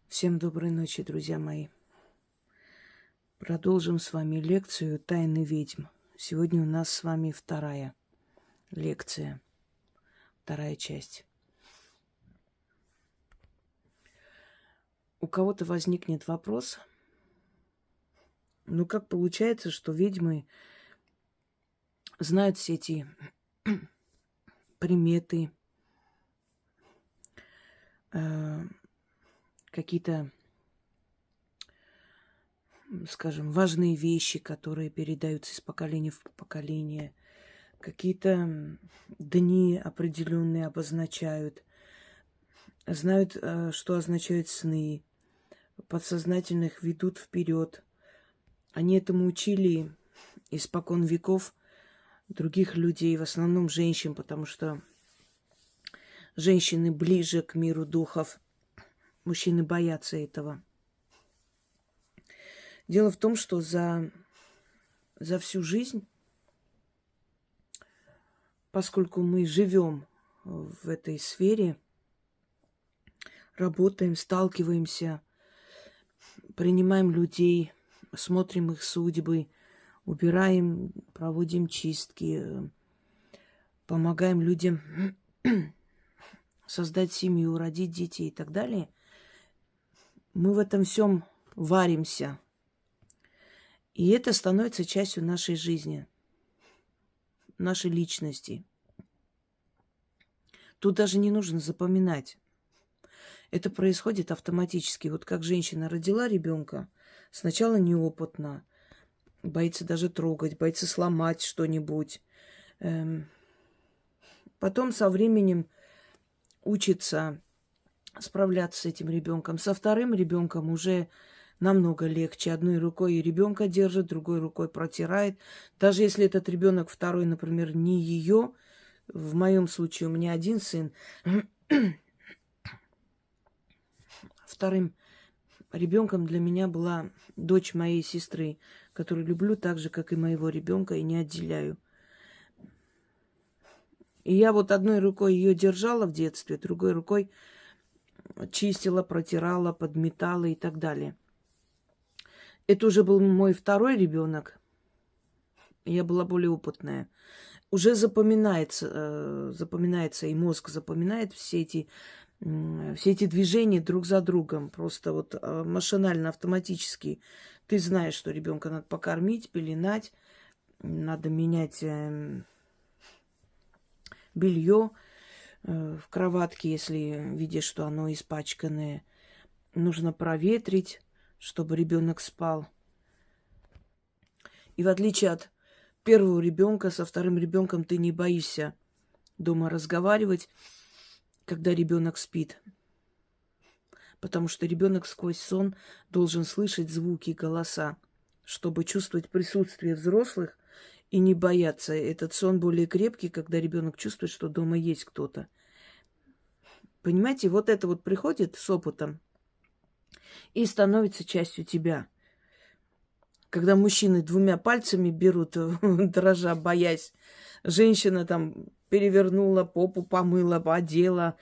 Всем доброй ночи, друзья мои. Продолжим с вами лекцию «Тайны ведьм». Сегодня у нас с вами вторая лекция, вторая часть. У кого-то возникнет вопрос, как получается, что ведьмы знают все эти приметы, какие-то, скажем, важные вещи, которые передаются из поколения в поколение, какие-то дни определенные обозначают, знают, что означают сны, подсознательно их ведут вперед. Они этому учили испокон веков других людей, в основном женщин, потому что женщины ближе к миру духов, мужчины боятся этого. Дело в том, что за всю жизнь, поскольку мы живем в этой сфере, работаем, сталкиваемся, принимаем людей, смотрим их судьбы, убираем, проводим чистки, помогаем людям создать семью, родить детей и так далее. Мы в этом всем варимся. И это становится частью нашей жизни, нашей личности. Тут даже не нужно запоминать. Это происходит автоматически. Вот как женщина родила ребенка, сначала неопытна, боится даже трогать, боится сломать что-нибудь. Потом со временем учится справляться с этим ребенком. Со вторым ребенком уже намного легче. Одной рукой и ребенка держит, другой рукой протирает. Даже если этот ребенок второй, например, не ее, в моем случае у меня один сын, вторым ребенком для меня была дочь моей сестры, которую люблю так же, как и моего ребенка, и не отделяю. И я вот одной рукой ее держала в детстве, другой рукой чистила, протирала, подметала и так далее. Это уже был мой второй ребенок. Я была более опытная. Уже запоминается, и мозг запоминает все эти движения друг за другом. Просто вот машинально, автоматически. Ты знаешь, что ребенка надо покормить, пеленать, надо менять белье в кроватке, если видишь, что оно испачканное. Нужно проветрить, чтобы ребенок спал. И в отличие от первого ребенка, со вторым ребенком ты не боишься дома разговаривать, когда ребенок спит. Потому что ребенок сквозь сон должен слышать звуки, голоса, чтобы чувствовать присутствие взрослых и не бояться. Этот сон более крепкий, когда ребенок чувствует, что дома есть кто-то. Понимаете, вот это вот приходит с опытом и становится частью тебя. Когда мужчины двумя пальцами берут, дрожа, боясь, женщина там перевернула, попу помыла, одела.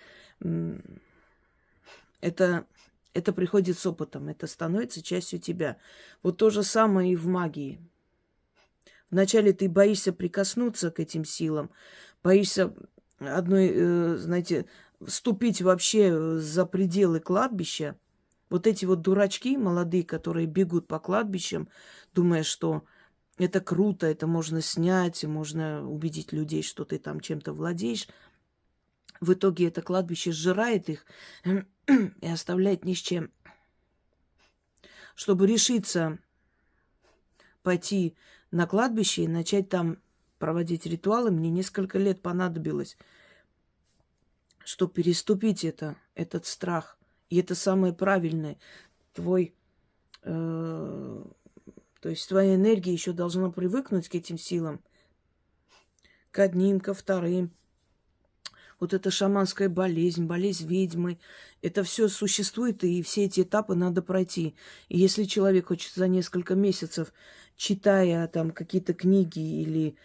Это приходит с опытом, это становится частью тебя. Вот то же самое и в магии. Вначале ты боишься прикоснуться к этим силам, боишься знаете, вступить вообще за пределы кладбища. Вот эти вот дурачки молодые, которые бегут по кладбищам, думая, что это круто, это можно снять, можно убедить людей, что ты там чем-то владеешь. В итоге это кладбище сжирает их и оставляет ни с чем. Чтобы решиться пойти на кладбище и начать там проводить ритуалы, мне несколько лет понадобилось, чтобы переступить этот страх. И это самое правильное. То есть твоя энергия еще должна привыкнуть к этим силам. К одним, ко вторым. Вот эта шаманская болезнь ведьмы. Это все существует, и все эти этапы надо пройти. И если человек хочет за несколько месяцев, читая там какие-то книги или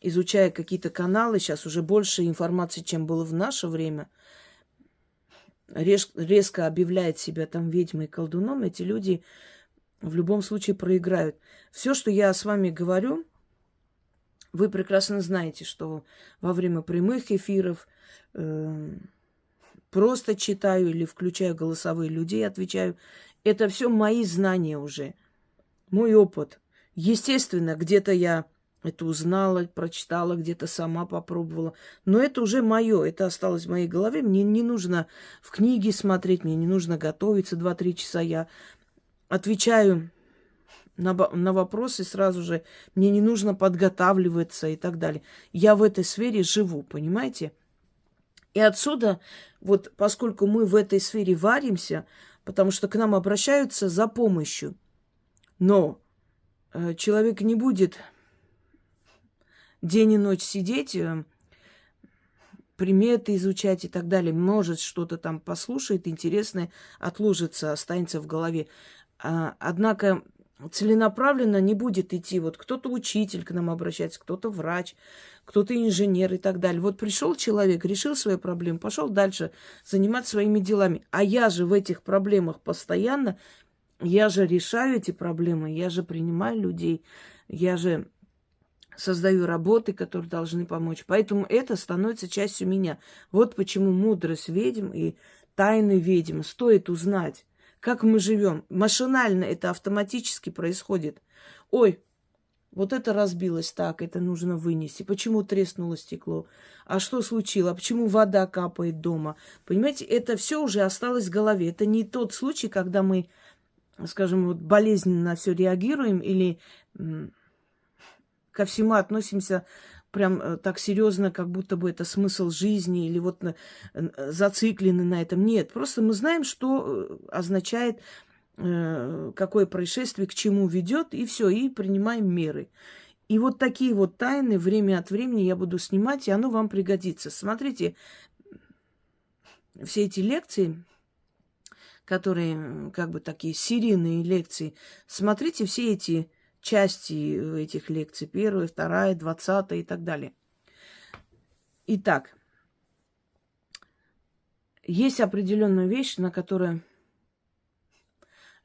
изучая какие-то каналы, сейчас уже больше информации, чем было в наше время, резко объявляет себя там ведьмой и колдуном, эти люди в любом случае проиграют. Все, что я с вами говорю, вы прекрасно знаете, что во время прямых эфиров просто читаю или включаю голосовые людей, отвечаю. Это все мои знания уже, мой опыт. Естественно, где-то я это узнала, прочитала, где-то сама попробовала. Но это уже мое, это осталось в моей голове. Мне не нужно в книги смотреть, мне не нужно готовиться 2-3 часа. Я отвечаю на вопросы сразу же. Мне не нужно подготавливаться и так далее. Я в этой сфере живу, понимаете? И отсюда, вот поскольку мы в этой сфере варимся, потому что к нам обращаются за помощью, но человек не будет день и ночь сидеть, приметы изучать и так далее. Может, что-то там послушает интересное, отложится, останется в голове. Однако целенаправленно не будет идти. Вот кто-то учитель к нам обращается, кто-то врач, кто-то инженер и так далее. Вот пришел человек, решил свою проблему, пошел дальше заниматься своими делами. А я же в этих проблемах постоянно, я же решаю эти проблемы, я же принимаю людей, я же создаю работы, которые должны помочь. Поэтому это становится частью меня. Вот почему мудрость ведьм и тайны ведьм стоит узнать. Как мы живем. Машинально это автоматически происходит. Ой, вот это разбилось так, это нужно вынести. Почему треснуло стекло? А что случилось? А почему вода капает дома? Понимаете, это все уже осталось в голове. Это не тот случай, когда мы, скажем, вот болезненно на все реагируем или ко всему относимся прям так серьезно, как будто бы это смысл жизни, или вот зациклены на этом. Нет, просто мы знаем, что означает, какое происшествие, к чему ведет, и все, и принимаем меры. И вот такие вот тайны время от времени я буду снимать, и оно вам пригодится. Смотрите, все эти лекции, которые как бы такие серийные лекции, смотрите все эти части этих лекций. 1, 2, 20 и так далее. Итак, есть определенная вещь, на которую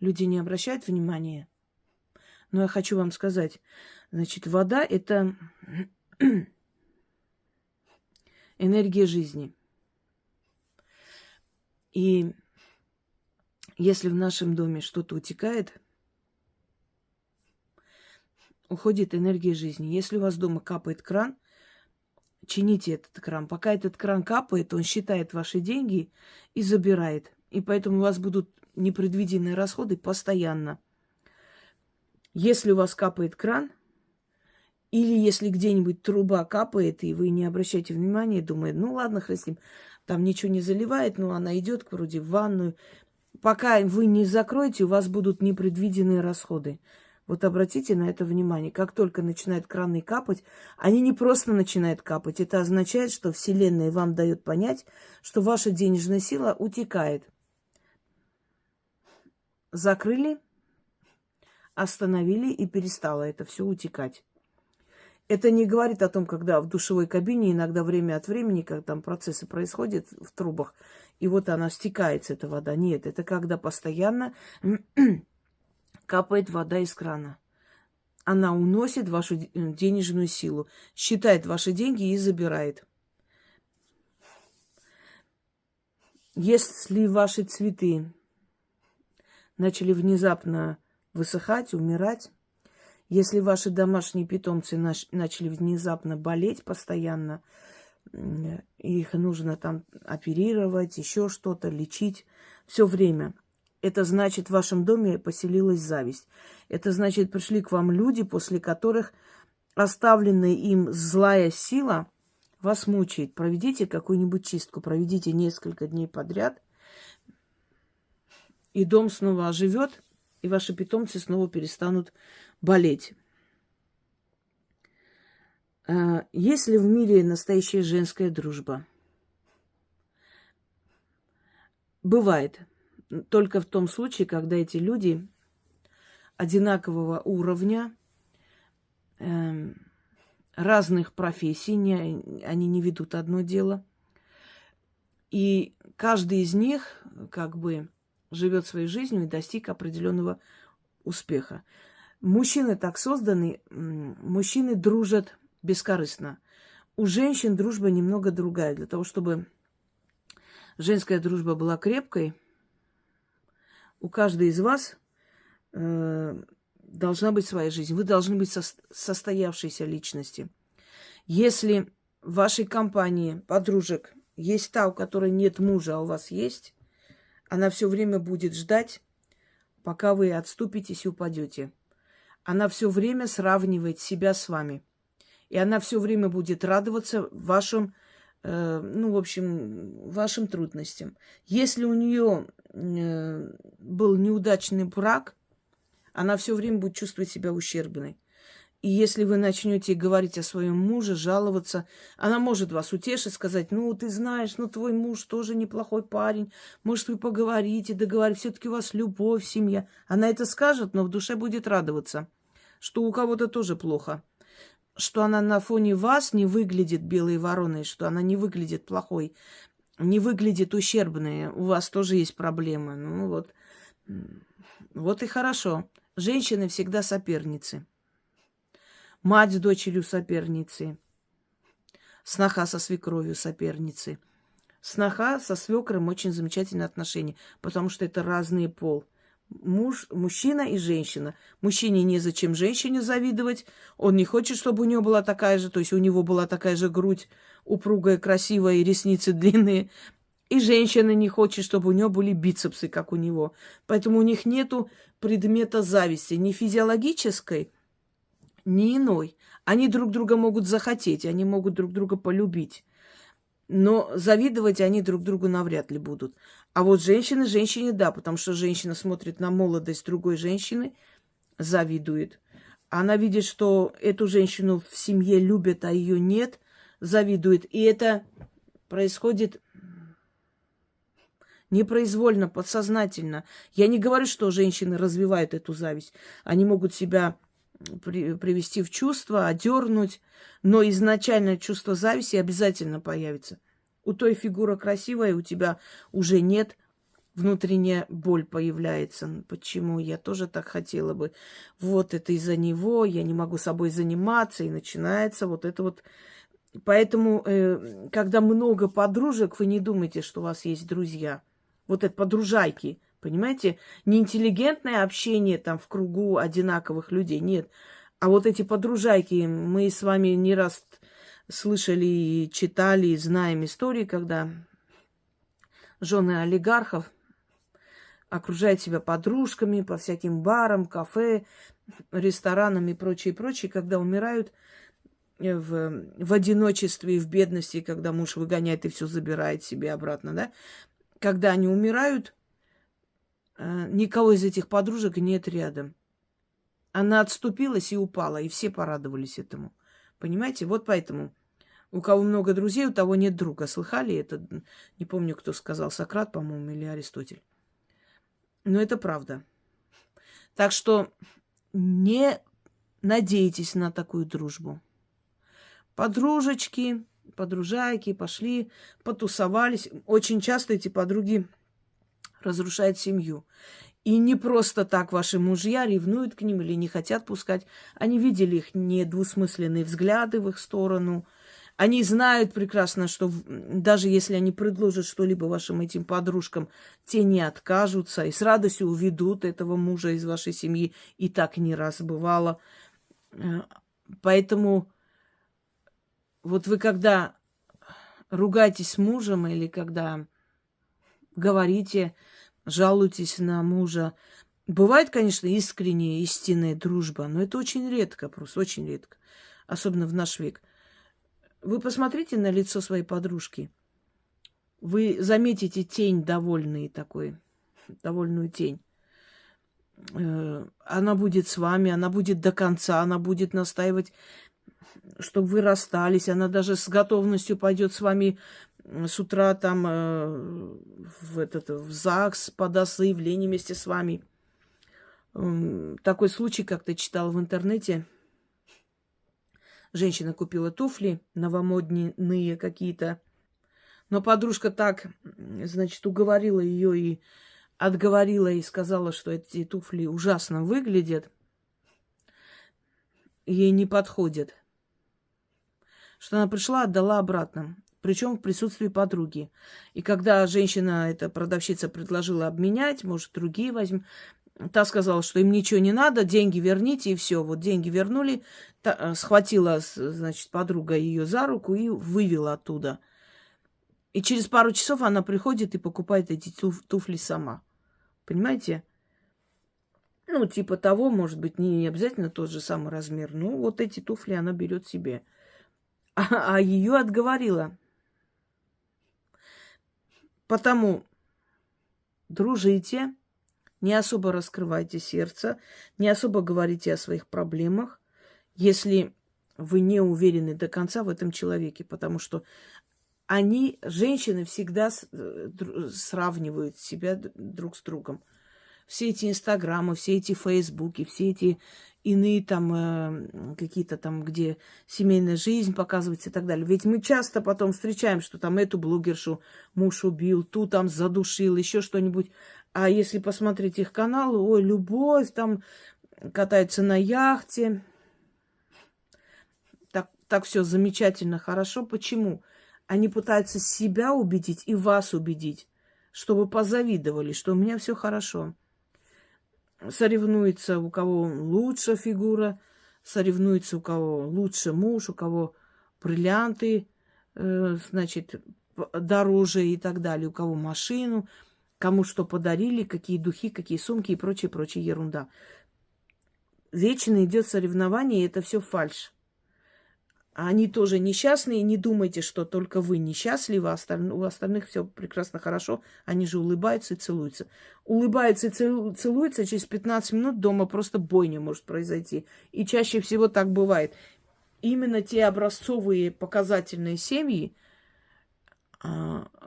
люди не обращают внимания. Но я хочу вам сказать, значит, вода – это энергия жизни. И если в нашем доме что-то утекает, уходит энергия жизни. Если у вас дома капает кран, чините этот кран. Пока этот кран капает, он считает ваши деньги и забирает. И поэтому у вас будут непредвиденные расходы постоянно. Если у вас капает кран, или если где-нибудь труба капает, и вы не обращаете внимания, думаете, ну ладно, хрен с ним, там ничего не заливает, но она идет вроде в ванную. Пока вы не закроете, у вас будут непредвиденные расходы. Вот обратите на это внимание. Как только начинают краны капать, они не просто начинают капать. Это означает, что Вселенная вам дает понять, что ваша денежная сила утекает. Закрыли, остановили, и перестало это все утекать. Это не говорит о том, когда в душевой кабине иногда время от времени, когда там процессы происходят в трубах, и вот она стекается, эта вода. Нет, это когда постоянно капает вода из крана. Она уносит вашу денежную силу, считает ваши деньги и забирает. Если ваши цветы начали внезапно высыхать, умирать, если ваши домашние питомцы начали внезапно болеть постоянно, их нужно там оперировать, еще что-то, лечить все время. Это значит, в вашем доме поселилась зависть. Это значит, пришли к вам люди, после которых оставленная им злая сила вас мучает. Проведите какую-нибудь чистку, проведите несколько дней подряд, и дом снова оживет, и ваши питомцы снова перестанут болеть. Есть ли в мире настоящая женская дружба? Бывает. Только в том случае, когда эти люди одинакового уровня, разных профессий, они не ведут одно дело. И каждый из них как бы живет своей жизнью и достиг определенного успеха. Мужчины так созданы, мужчины дружат бескорыстно. У женщин дружба немного другая. Для того, чтобы женская дружба была крепкой, у каждой из вас должна быть своя жизнь. Вы должны быть состоявшейся личности. Если в вашей компании подружек есть та, у которой нет мужа, а у вас есть, она все время будет ждать, пока вы отступитесь и упадете. Она все время сравнивает себя с вами. И она все время будет радоваться вашим, вашим трудностям. Если у нее был неудачный брак, она все время будет чувствовать себя ущербной. И если вы начнете говорить о своем муже, жаловаться, она может вас утешить, сказать: ну, ты знаешь, ну, твой муж тоже неплохой парень, может, вы поговорите, договоритесь, все-таки у вас любовь, семья. Она это скажет, но в душе будет радоваться, что у кого-то тоже плохо, что она на фоне вас не выглядит белой вороной, что она не выглядит плохой, не выглядит ущербной, у вас тоже есть проблемы. Ну, вот и хорошо. Женщины всегда соперницы. Мать с дочерью соперницы. Сноха со свекровью соперницы. Сноха со свекром очень замечательные отношения, потому что это разный пол. Мужчина и женщина. Мужчине незачем женщине завидовать. Он не хочет, чтобы у нее была такая же, то есть у него была такая же грудь упругая, красивая и ресницы длинные. И женщина не хочет, чтобы у нее были бицепсы, как у него. Поэтому у них нету предмета зависти, ни физиологической, ни иной. Они друг друга могут захотеть, они могут друг друга полюбить. Но завидовать они друг другу навряд ли будут. А вот женщине да, потому что женщина смотрит на молодость другой женщины, завидует. Она видит, что эту женщину в семье любят, а ее нет, завидует. И это происходит непроизвольно, подсознательно. Я не говорю, что женщины развивают эту зависть. Они могут себя привести в чувство, одернуть, но изначально чувство зависти обязательно появится. У той фигура красивая, у тебя уже нет, внутренняя боль появляется. Почему? Я тоже так хотела бы. Вот это из-за него, я не могу собой заниматься, и начинается вот это вот. Поэтому, когда много подружек, вы не думайте, что у вас есть друзья. Вот это подружайки. Понимаете, неинтеллигентное общение там в кругу одинаковых людей, нет. А вот эти подружайки, мы с вами не раз слышали и читали, и знаем истории, когда жены олигархов окружают себя подружками по всяким барам, кафе, ресторанам и прочее, прочее, когда умирают в одиночестве и в бедности, когда муж выгоняет и все забирает себе обратно, да. Когда они умирают, никого из этих подружек нет рядом. Она отступилась и упала, и все порадовались этому. Понимаете? Вот поэтому у кого много друзей, у того нет друга. Слыхали это? Не помню, кто сказал, Сократ, по-моему, или Аристотель. Но это правда. Так что не надейтесь на такую дружбу. Подружечки, подружайки пошли, потусовались. Очень часто эти подруги разрушают семью. И не просто так ваши мужья ревнуют к ним или не хотят пускать. Они видели их недвусмысленные взгляды в их сторону. Они знают прекрасно, что даже если они предложат что-либо вашим этим подружкам, те не откажутся и с радостью уведут этого мужа из вашей семьи. И так не раз бывало. Поэтому вот вы когда ругаетесь с мужем или когда говорите, жалуетесь на мужа, бывает, конечно, искренняя, истинная дружба, но это очень редко, просто очень редко, особенно в наш век. Вы посмотрите на лицо своей подружки, вы заметите тень довольную тень. Она будет с вами, она будет до конца, она будет настаивать, чтобы вы расстались, она даже с готовностью пойдет с вами с утра там в ЗАГС, подаст заявление вместе с вами. Такой случай, как ты читала в интернете. Женщина купила туфли новомодные какие-то, Но подружка так, значит, уговорила ее и отговорила и сказала, что эти туфли ужасно выглядят, ей не подходят. Что она пришла, отдала обратно. Причем в присутствии подруги. И когда женщина, эта продавщица, предложила обменять, может, другие возьмем, та сказала, что им ничего не надо, деньги верните, и все. Вот деньги вернули, схватила, значит, подруга ее за руку и вывела оттуда. И через пару часов она приходит и покупает эти туфли сама. Понимаете? Ну, типа того, может быть, не обязательно тот же самый размер. Ну, вот эти туфли она берет себе. А ее отговорила. Потому дружите, не особо раскрывайте сердце, не особо говорите о своих проблемах, если вы не уверены до конца в этом человеке. Потому что они, женщины, всегда сравнивают себя друг с другом. Все эти инстаграмы, все эти фейсбуки, все эти иные там какие-то там, где семейная жизнь показывается и так далее. Ведь мы часто потом встречаем, что там эту блогершу муж убил, ту там задушил, еще что-нибудь. А если посмотреть их каналы, ой, любовь, там катаются на яхте. Так все замечательно, хорошо. Почему? Они пытаются себя убедить и вас убедить, чтобы позавидовали, что у меня все хорошо. Соревнуется, у кого лучше фигура, соревнуется, у кого лучше муж, у кого бриллианты, значит, дороже и так далее, у кого машину, кому что подарили, какие духи, какие сумки и прочая ерунда. Вечно идет соревнование, и это все фальшь. Они тоже несчастные, не думайте, что только вы несчастливы, у остальных все прекрасно хорошо. Они же улыбаются и целуются. Улыбаются и целуются, через 15 минут дома просто бойня может произойти. И чаще всего так бывает. Именно те образцовые показательные семьи,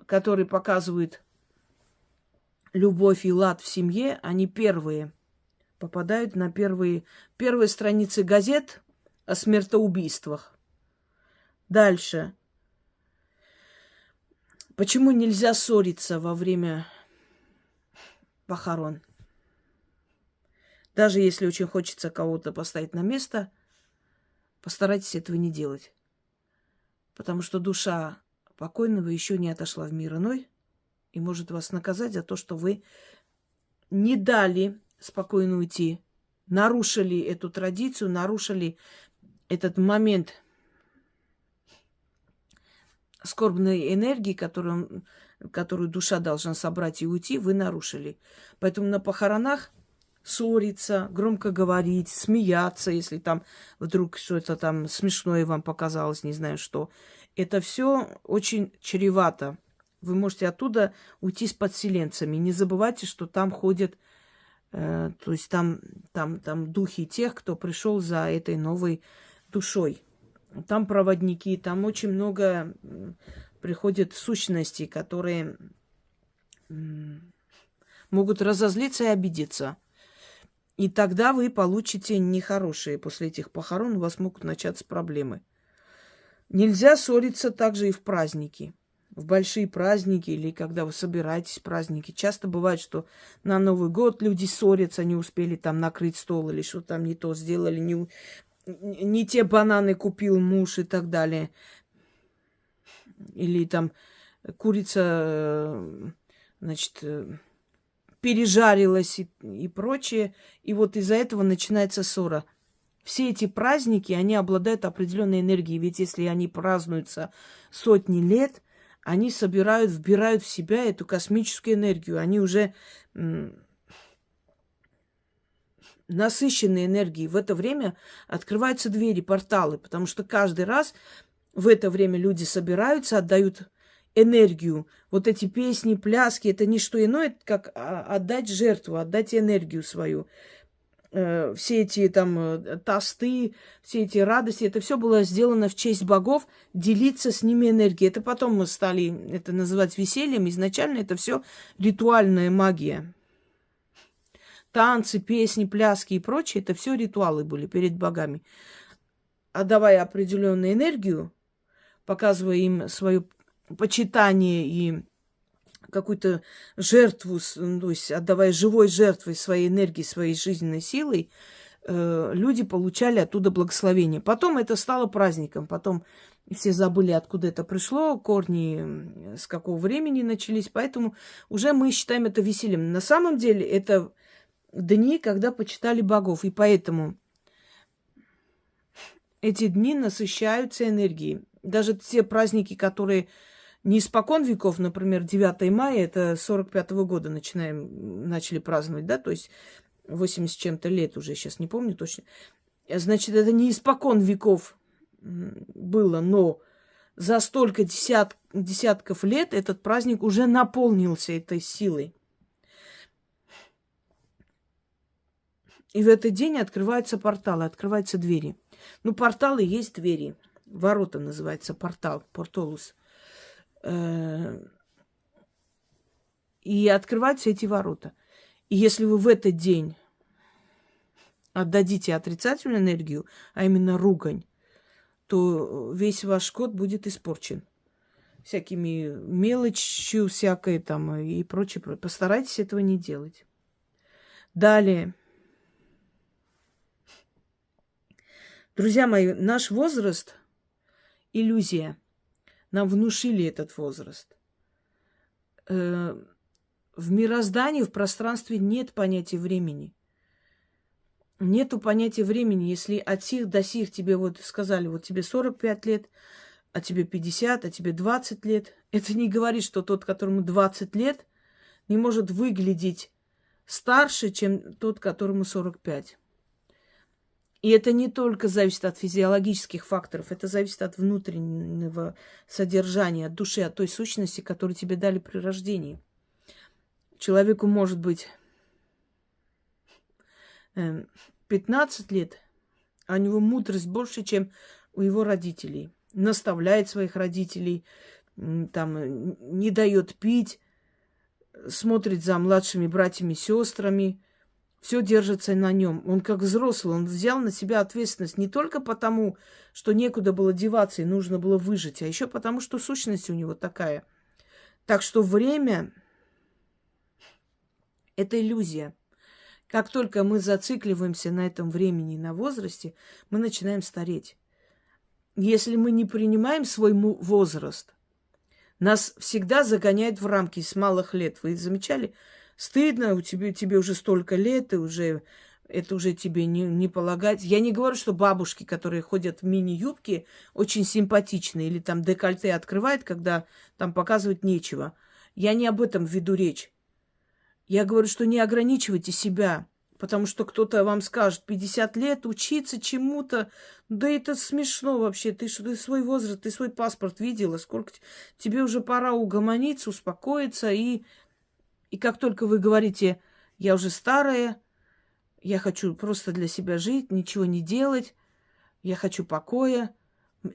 которые показывают любовь и лад в семье, они первые попадают на первые страницы газет о смертоубийствах. Дальше. Почему нельзя ссориться во время похорон? Даже если очень хочется кого-то поставить на место, постарайтесь этого не делать. Потому что душа покойного еще не отошла в мир иной и может вас наказать за то, что вы не дали спокойно уйти, нарушили эту традицию, нарушили этот момент скорбной энергии, которую душа должна собрать и уйти, вы нарушили. Поэтому на похоронах ссориться, громко говорить, смеяться, если там вдруг что-то там смешное вам показалось, не знаю что. Это все очень чревато. Вы можете оттуда уйти с подселенцами. Не забывайте, что там ходят, то есть там духи тех, кто пришел за этой новой душой. Там проводники, там очень много приходят сущностей, которые могут разозлиться и обидеться. И тогда вы получите нехорошие. После этих похорон у вас могут начаться проблемы. Нельзя ссориться также и в праздники. В большие праздники или когда вы собираетесь в праздники. Часто бывает, что на Новый год люди ссорятся, не успели там накрыть стол или что там не то сделали, не те бананы купил муж и так далее. Или там курица, значит, пережарилась и прочее. И вот из-за этого начинается ссора. Все эти праздники, они обладают определенной энергией. Ведь если они празднуются сотни лет, они вбирают в себя эту космическую энергию. Они уже насыщенной энергией. В это время открываются двери, порталы, потому что каждый раз в это время люди собираются, отдают энергию. Вот эти песни, пляски, это не что иное, как отдать жертву, отдать энергию свою. Все эти там тосты, все эти радости, это все было сделано в честь богов, делиться с ними энергией. Это потом мы стали это называть весельем. Изначально это все ритуальная магия. Танцы, песни, пляски и прочее, это все ритуалы были перед богами. Отдавая определенную энергию, показывая им свою почитание и какую-то жертву, то есть отдавая живой жертвой своей энергии, своей жизненной силой, люди получали оттуда благословение. Потом это стало праздником. Потом все забыли, откуда это пришло, корни с какого времени начались. Поэтому уже мы считаем это весельем. На самом деле это дни, когда почитали богов. И поэтому эти дни насыщаются энергией. Даже те праздники, которые не испокон веков, например, 9 мая, это 45-го года начали праздновать, да, то есть 80 с чем-то лет уже, сейчас не помню точно. Значит, это не испокон веков было, но за столько десятков лет этот праздник уже наполнился этой силой. И в этот день открываются порталы, открываются двери. Ну, порталы есть двери. Ворота называется портал, портолус. И открываются эти ворота. И если вы в этот день отдадите отрицательную энергию, а именно ругань, то весь ваш год будет испорчен. Всякими мелочью всякой там и прочее. Постарайтесь этого не делать. Далее. Друзья мои, наш возраст – иллюзия. Нам внушили этот возраст. В мироздании, в пространстве нет понятия времени. Нету понятия времени. Если от сих до сих тебе вот сказали, вот тебе 45 лет, а тебе 50, а тебе 20 лет, это не говорит, что тот, которому 20 лет, не может выглядеть старше, чем тот, которому 45. И это не только зависит от физиологических факторов, это зависит от внутреннего содержания, от души, от той сущности, которую тебе дали при рождении. Человеку может быть 15 лет, а у него мудрость больше, чем у его родителей. Наставляет своих родителей, там, не дает пить, смотрит за младшими братьями, сестрами. Все держится на нем. Он как взрослый, он взял на себя ответственность не только потому, что некуда было деваться и нужно было выжить, а еще потому, что сущность у него такая. Так что время – это иллюзия. Как только мы зацикливаемся на этом времени и на возрасте, мы начинаем стареть. Если мы не принимаем свой возраст, нас всегда загоняют в рамки с малых лет. Вы замечали? Стыдно, тебе уже столько лет, и это уже тебе не полагать. Я не говорю, что бабушки, которые ходят в мини-юбке, очень симпатичные, или там декольте открывают, когда там показывать нечего. Я не об этом веду речь. Я говорю, что не ограничивайте себя, потому что кто-то вам скажет, 50 лет учиться чему-то, да это смешно вообще, ты свой возраст, ты свой паспорт видела, сколько тебе уже пора угомониться, успокоиться, и как только вы говорите, я уже старая, я хочу просто для себя жить, ничего не делать, я хочу покоя,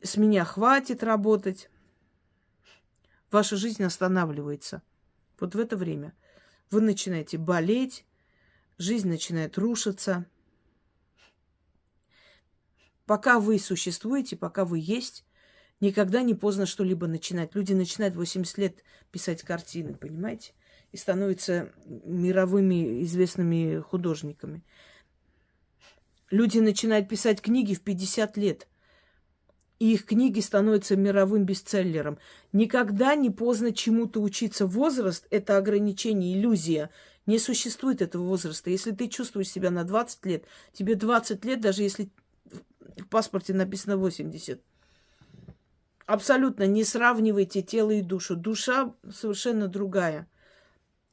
с меня хватит работать, ваша жизнь останавливается. Вот в это время вы начинаете болеть, жизнь начинает рушиться. Пока вы существуете, пока вы есть, никогда не поздно что-либо начинать. Люди начинают в 80 лет писать картины, понимаете? И становятся мировыми известными художниками. Люди начинают писать книги в 50 лет. И их книги становятся мировым бестселлером. Никогда не поздно чему-то учиться. Возраст – это ограничение, иллюзия. Не существует этого возраста. Если ты чувствуешь себя на 20 лет, тебе 20 лет, даже если в паспорте написано 80. Абсолютно не сравнивайте тело и душу. Душа совершенно другая.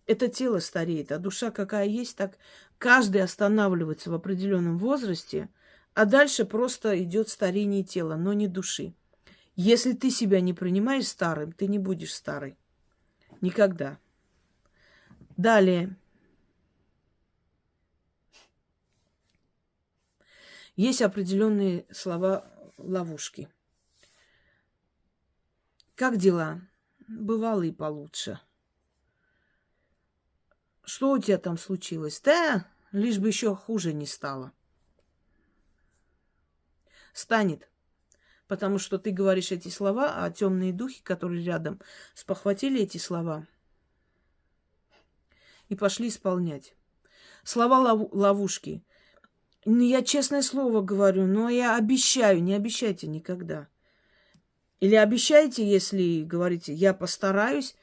Это тело стареет, а душа какая есть, так каждый останавливается в определенном возрасте, а дальше просто идет старение тела, но не души. Если ты себя не принимаешь старым, ты не будешь старой. Никогда. Далее. Есть определенные слова-ловушки. Как дела? Бывало и получше. Что у тебя там случилось? Да, лишь бы еще хуже не стало. Станет. Потому что ты говоришь эти слова, а темные духи, которые рядом, спохватили эти слова и пошли исполнять. Слова ловушки. Ну, я честное слово говорю, но я обещаю, не обещайте никогда. Или обещайте, если говорите, я постараюсь,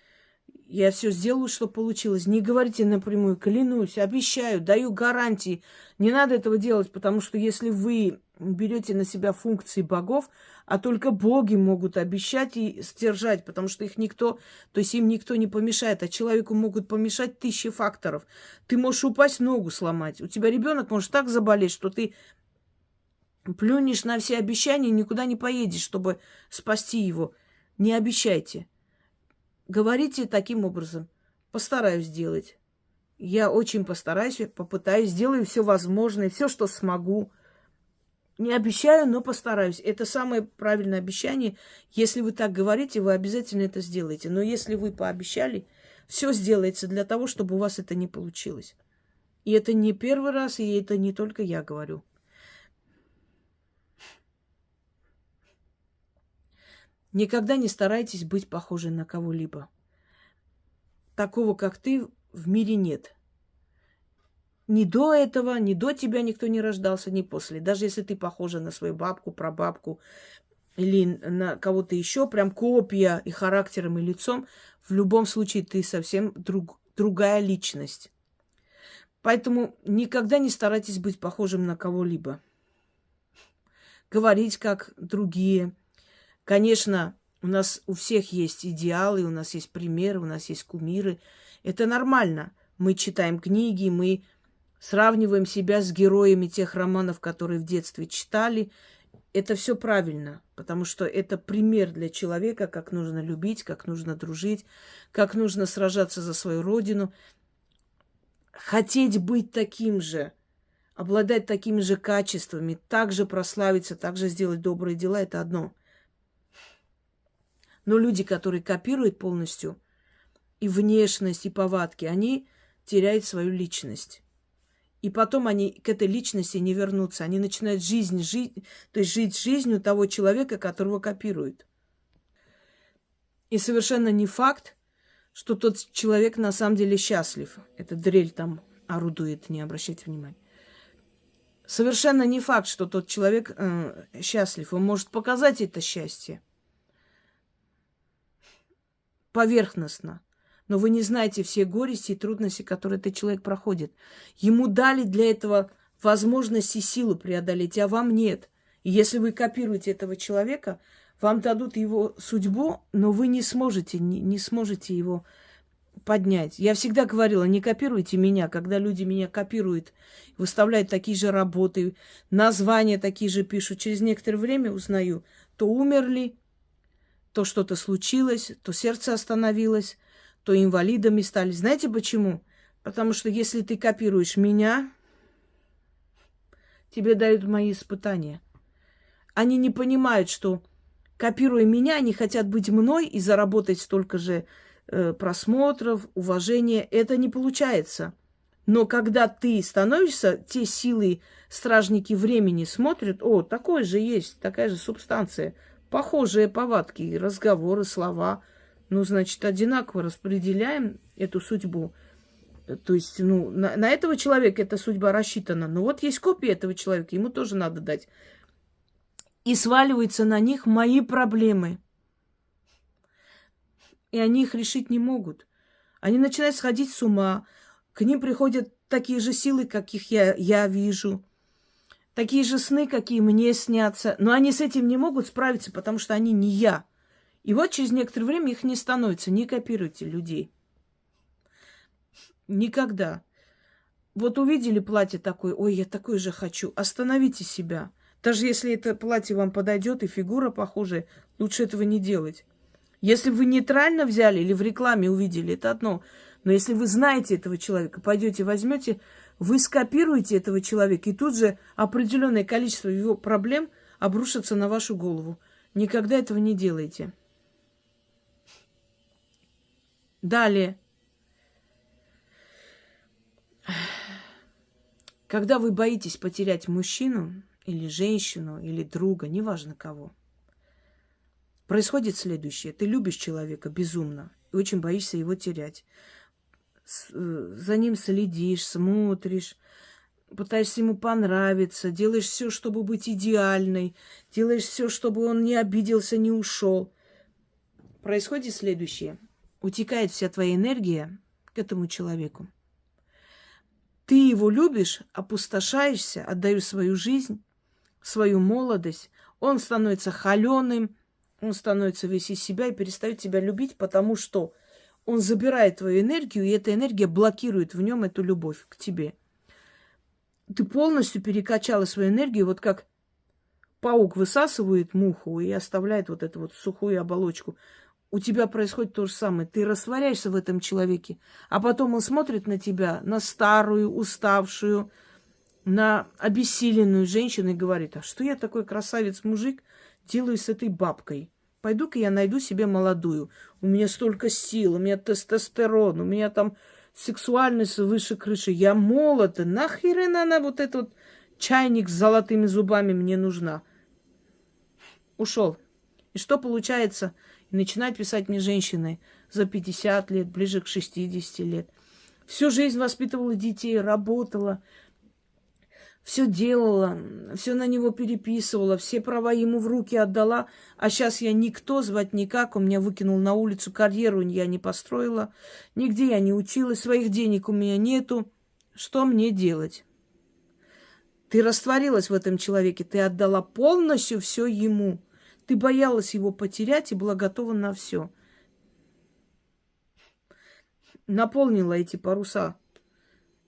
я все сделаю, что получилось. Не говорите напрямую, клянусь, обещаю, даю гарантии. Не надо этого делать, потому что если вы берете на себя функции богов, а только боги могут обещать и сдержать, потому что их никто, то есть им никто не помешает, а человеку могут помешать тысячи факторов. Ты можешь упасть, ногу сломать. У тебя ребенок может так заболеть, что ты плюнешь на все обещания и никуда не поедешь, чтобы спасти его. Не обещайте. Говорите таким образом. Постараюсь сделать. Я очень постараюсь, попытаюсь, сделаю все возможное, все, что смогу. Не обещаю, но постараюсь. Это самое правильное обещание. Если вы так говорите, вы обязательно это сделаете. Но если вы пообещали, все сделается для того, чтобы у вас это не получилось. И это не первый раз, и это не только я говорю. Никогда не старайтесь быть похожи на кого-либо. Такого, как ты, в мире нет. Ни до этого, ни до тебя никто не рождался, ни после. Даже если ты похожа на свою бабку, прабабку или на кого-то еще, прям копия и характером, и лицом, в любом случае ты совсем другая личность. Поэтому никогда не старайтесь быть похожим на кого-либо. Говорить как другие. Конечно, у нас у всех есть идеалы, у нас есть примеры, у нас есть кумиры. Это нормально. Мы читаем книги, мы сравниваем себя с героями тех романов, которые в детстве читали. Это все правильно, потому что это пример для человека, как нужно любить, как нужно дружить, как нужно сражаться за свою родину. Хотеть быть таким же, обладать такими же качествами, также прославиться, также сделать добрые дела – это одно. Но люди, которые копируют полностью и внешность, и повадки, они теряют свою личность. И потом они к этой личности не вернутся. Они начинают жить жизнью того человека, которого копируют. И совершенно не факт, что тот человек на самом деле счастлив. Эта дрель там орудует, не обращайте внимания. Совершенно не факт, что тот человек счастлив. Он может показать это счастье поверхностно. Но вы не знаете все горести и трудности, которые этот человек проходит. Ему дали для этого возможность и силу преодолеть, а вам нет. И если вы копируете этого человека, вам дадут его судьбу, но вы не сможете его поднять. Я всегда говорила, не копируйте меня. Когда люди меня копируют, выставляют такие же работы, названия такие же пишут, через некоторое время узнаю, то умерли, то что-то случилось, то сердце остановилось, то инвалидами стали. Знаете почему? Потому что если ты копируешь меня, тебе дают мои испытания. Они не понимают, что, копируя меня, они хотят быть мной и заработать столько же просмотров, уважения. Это не получается. Но когда ты становишься, те силы, стражники времени смотрят, о, такое же есть, такая же субстанция, похожие повадки, разговоры, слова. Ну, значит, одинаково распределяем эту судьбу. То есть, на этого человека эта судьба рассчитана. Но вот есть копия этого человека, ему тоже надо дать. И сваливаются на них мои проблемы. И они их решить не могут. Они начинают сходить с ума. К ним приходят такие же силы, каких я вижу. Такие же сны, какие мне снятся. Но они с этим не могут справиться, потому что они не я. И вот через некоторое время их не становится. Не копируйте людей. Никогда. Вот увидели платье такое, ой, я такое же хочу. Остановите себя. Даже если это платье вам подойдет и фигура похожая, лучше этого не делать. Если вы нейтрально взяли или в рекламе увидели, это одно. Но если вы знаете этого человека, пойдете, возьмете, вы скопируете этого человека, и тут же определенное количество его проблем обрушится на вашу голову. Никогда этого не делайте. Далее. Когда вы боитесь потерять мужчину или женщину, или друга, неважно кого, Происходит следующее. Ты любишь человека безумно и очень боишься его терять. За ним следишь, смотришь, пытаешься ему понравиться, делаешь все, чтобы быть идеальной, делаешь все, чтобы он не обиделся, не ушел. Происходит следующее. Утекает вся твоя энергия к этому человеку. Ты его любишь, опустошаешься, отдаешь свою жизнь, свою молодость. Он становится холеным, он становится весь из себя и перестает тебя любить, потому что он забирает твою энергию, и эта энергия блокирует в нем эту любовь к тебе. Ты полностью перекачала свою энергию, вот как паук высасывает муху и оставляет вот эту вот сухую оболочку. У тебя происходит то же самое. Ты растворяешься в этом человеке, а потом он смотрит на тебя, на старую, уставшую, на обессиленную женщину и говорит: а что я такой красавец-мужик делаю с этой бабкой? Пойду-ка я найду себе молодую. У меня столько сил, у меня тестостерон, у меня там сексуальность выше крыши. Я молода. Нахрен она вот этот чайник с золотыми зубами мне нужна? Ушел. И что получается? И начинают писать мне женщины за 50 лет, ближе к 60 лет. Всю жизнь воспитывала детей, работала, все делала, все на него переписывала, все права ему в руки отдала. А сейчас я никто, звать никак. Он меня выкинул на улицу, карьеру я не построила, нигде я не училась, своих денег у меня нету. Что мне делать? Ты растворилась в этом человеке, ты отдала полностью все ему. Ты боялась его потерять и была готова на все. Наполнила эти паруса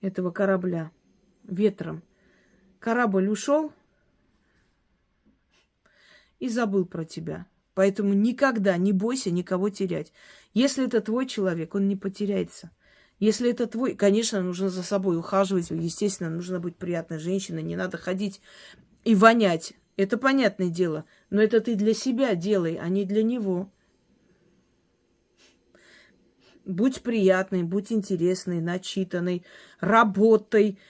этого корабля ветром. Корабль ушел и забыл про тебя. Поэтому никогда не бойся никого терять. Если это твой человек, он не потеряется. Если это твой, конечно, нужно за собой ухаживать. Естественно, нужно быть приятной женщиной. Не надо ходить и вонять. Это понятное дело. Но это ты для себя делай, а не для него. Будь приятной, будь интересной, начитанной, работай,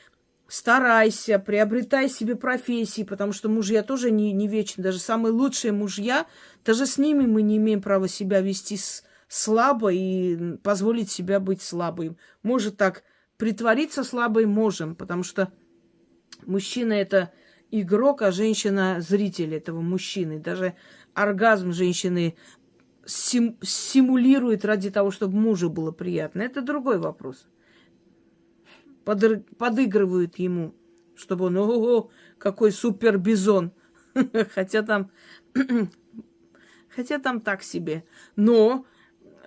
старайся, приобретай себе профессии, потому что мужья тоже не вечны. Даже самые лучшие мужья, даже с ними мы не имеем права себя вести слабо и позволить себя быть слабым. Может так притвориться слабой, можем, потому что мужчина – это игрок, а женщина – зритель этого мужчины. Даже оргазм женщины симулирует ради того, чтобы мужу было приятно. Это другой вопрос. Подыгрывают ему, чтобы он, ого, какой супер-бизон. Хотя там так себе. Но,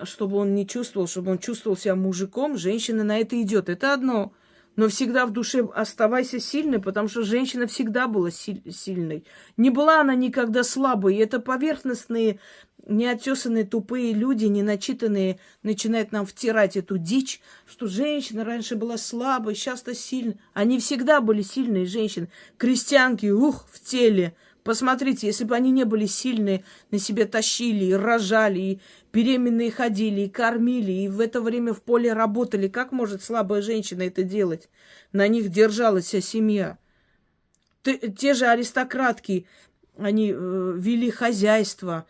чтобы он не чувствовал, чтобы он чувствовал себя мужиком, женщина на это идет. Это одно. Но всегда в душе оставайся сильной, потому что женщина всегда была сильной. Не была она никогда слабой. И это поверхностные, неотесанные, тупые люди, неначитанные, начинают нам втирать эту дичь, что женщина раньше была слабой, сейчас-то сильной. Они всегда были сильные женщины. Крестьянки, в теле. Посмотрите, если бы они не были сильные, на себе тащили, и рожали, и беременные ходили, и кормили, и в это время в поле работали, как может слабая женщина это делать? На них держалась вся семья. Те же аристократки, они вели хозяйство,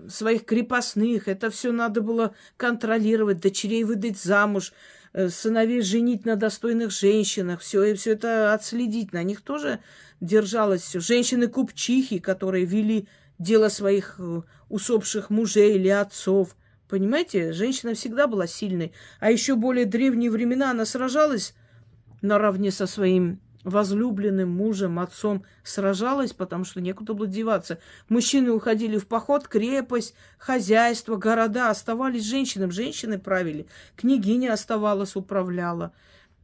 своих крепостных. Это все надо было контролировать, дочерей выдать замуж, сыновей женить на достойных женщинах. Все это отследить. На них тоже держалось все. Женщины-купчихи, которые вели дело своих усопших мужей или отцов. Понимаете, женщина всегда была сильной. А еще более древние времена она сражалась наравне со своим возлюбленным мужем, отцом, сражалась, потому что некуда было деваться. Мужчины уходили в поход, крепость, хозяйство, города. Оставались женщинам. Женщины правили. Княгиня оставалась, управляла.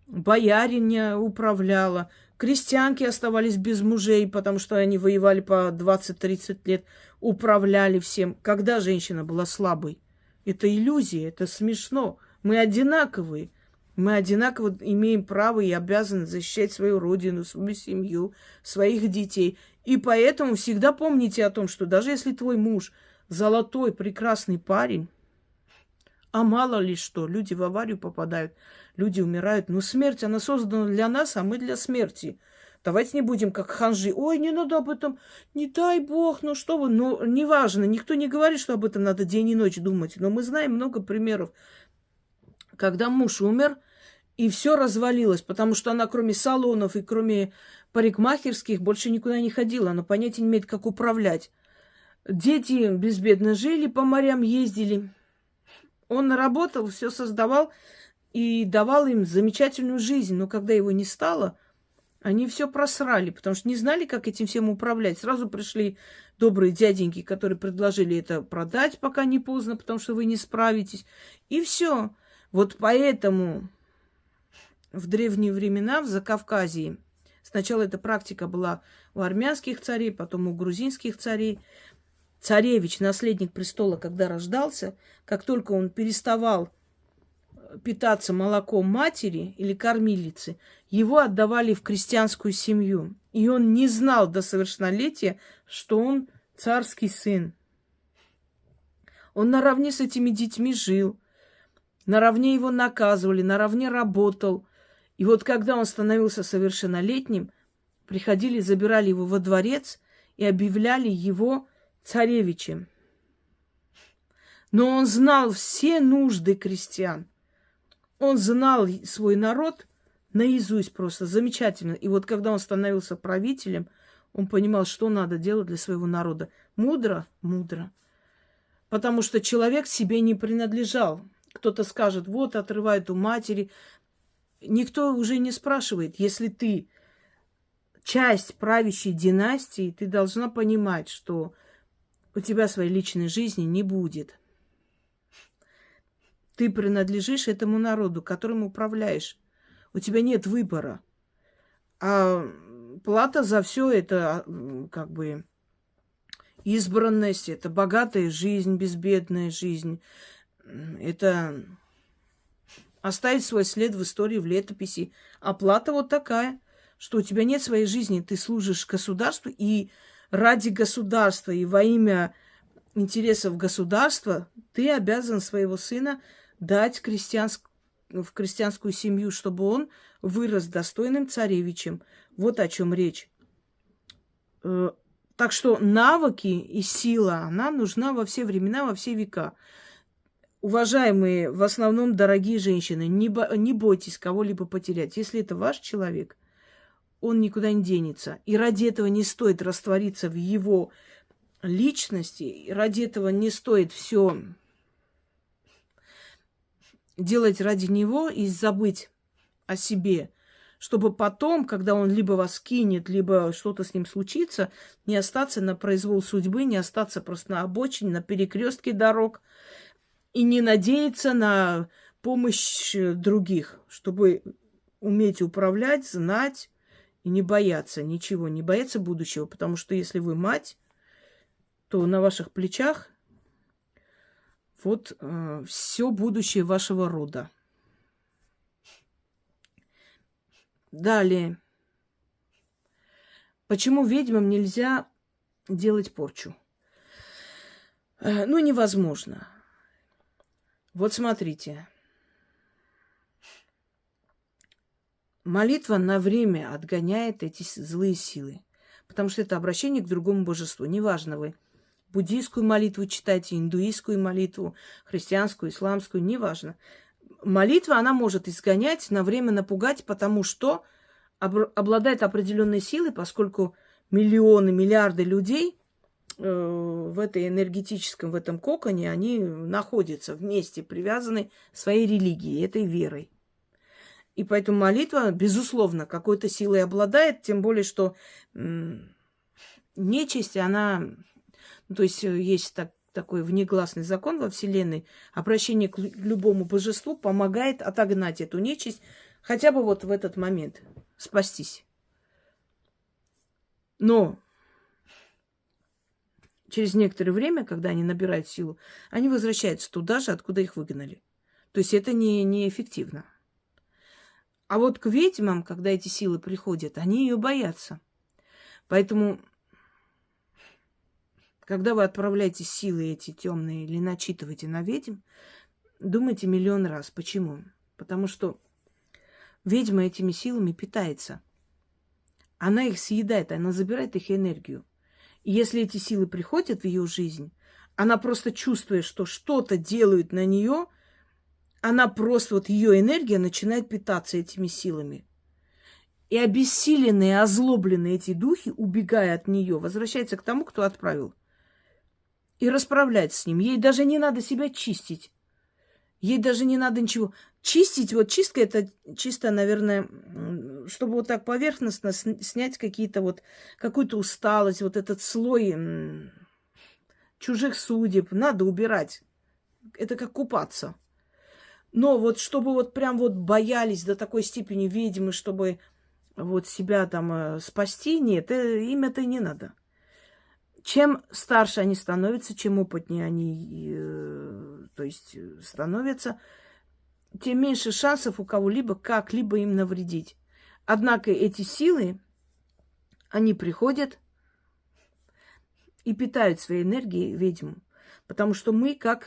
Бояриня управляла. Крестьянки оставались без мужей, потому что они воевали по 20-30 лет. Управляли всем. Когда женщина была слабой? Это иллюзия, это смешно. Мы одинаковые. Мы одинаково имеем право и обязаны защищать свою родину, свою семью, своих детей. И поэтому всегда помните о том, что даже если твой муж золотой, прекрасный парень, а мало ли что, люди в аварию попадают, люди умирают. Но смерть, она создана для нас, а мы для смерти. Давайте не будем как ханжи. Ой, не надо об этом, не дай бог, ну что вы, ну неважно. Никто не говорит, что об этом надо день и ночь думать. Но мы знаем много примеров, когда муж умер, и все развалилось, потому что она кроме салонов и кроме парикмахерских больше никуда не ходила. Она понятия не имеет, как управлять. Дети безбедно жили, по морям ездили. Он работал, все создавал и давал им замечательную жизнь. Но когда его не стало, они все просрали, потому что не знали, как этим всем управлять. Сразу пришли добрые дяденьки, которые предложили это продать, пока не поздно, потому что вы не справитесь. И все. Вот поэтому в древние времена в Закавказье сначала эта практика была у армянских царей, потом у грузинских царей. Царевич, наследник престола, когда рождался, как только он переставал питаться молоком матери или кормилицы, его отдавали в крестьянскую семью. И он не знал до совершеннолетия, что он царский сын. Он наравне с этими детьми жил, наравне его наказывали, наравне работал. И вот когда он становился совершеннолетним, приходили, забирали его во дворец и объявляли его царевичем. Но он знал все нужды крестьян. Он знал свой народ наизусть просто, замечательно. И вот когда он становился правителем, он понимал, что надо делать для своего народа. Мудро? Мудро. Потому что человек себе не принадлежал. Кто-то скажет, вот, отрывает у матери. Никто уже не спрашивает. Если ты часть правящей династии, ты должна понимать, что у тебя своей личной жизни не будет. Ты принадлежишь этому народу, которым управляешь. У тебя нет выбора. А плата за все это как бы избранность, это богатая жизнь, безбедная жизнь. Это оставить свой след в истории, в летописи. А плата вот такая, что у тебя нет своей жизни, ты служишь государству, и ради государства, и во имя интересов государства ты обязан своего сына дать в крестьянскую семью, чтобы он вырос достойным царевичем. Вот о чем речь. Так что навыки и сила, она нужна во все времена, во все века. Уважаемые, в основном дорогие женщины, не бойтесь кого-либо потерять. Если это ваш человек, он никуда не денется. И ради этого не стоит раствориться в его личности, и ради этого не стоит все делать ради него и забыть о себе, чтобы потом, когда он либо вас кинет, либо что-то с ним случится, не остаться на произвол судьбы, не остаться просто на обочине, на перекрестке дорог и не надеяться на помощь других, чтобы уметь управлять, знать и не бояться ничего, не бояться будущего, потому что если вы мать, то на ваших плечах вот все будущее вашего рода. Далее. Почему ведьмам нельзя делать порчу? Ну, невозможно. Вот смотрите. Молитва на время отгоняет эти злые силы. Потому что это обращение к другому божеству. Неважно, вы буддийскую молитву читайте, индуистскую молитву, христианскую, исламскую, неважно. Молитва, она может изгонять, на время напугать, потому что обладает определенной силой, поскольку миллионы, миллиарды людей в этой энергетическом, в этом коконе, они находятся вместе, привязаны своей религией, этой верой. И поэтому молитва, безусловно, какой-то силой обладает, тем более, что нечисть, она... То есть есть такой внегласный закон во Вселенной. Обращение к любому божеству помогает отогнать эту нечисть хотя бы вот в этот момент, спастись. Но через некоторое время, когда они набирают силу, они возвращаются туда же, откуда их выгнали. То есть это неэффективно. А вот к ведьмам, когда эти силы приходят, они ее боятся. Поэтому... Когда вы отправляете силы эти темные или начитываете на ведьм, думайте миллион раз. Почему? Потому что ведьма этими силами питается. она их съедает, она забирает их энергию. И если эти силы приходят в ее жизнь, она просто чувствует, что что-то делают на нее, она просто, вот ее энергия начинает питаться этими силами. И обессиленные, озлобленные эти духи, убегая от нее, возвращаются к тому, кто отправил. И расправляется с ним. Ей даже не надо себя чистить. Ей даже не надо ничего. Чистить, вот чистка это чисто, наверное, чтобы вот так поверхностно снять какие-то вот, какую-то усталость, вот этот слой чужих судеб. Надо убирать. Это как купаться. Но вот чтобы вот прям вот боялись до такой степени ведьмы, чтобы вот себя там спасти, нет, им это не надо. Чем старше они становятся, чем опытнее они, то есть становятся, тем меньше шансов у кого-либо как-либо им навредить. Однако эти силы, они приходят и питают своей энергией ведьму. Потому что мы как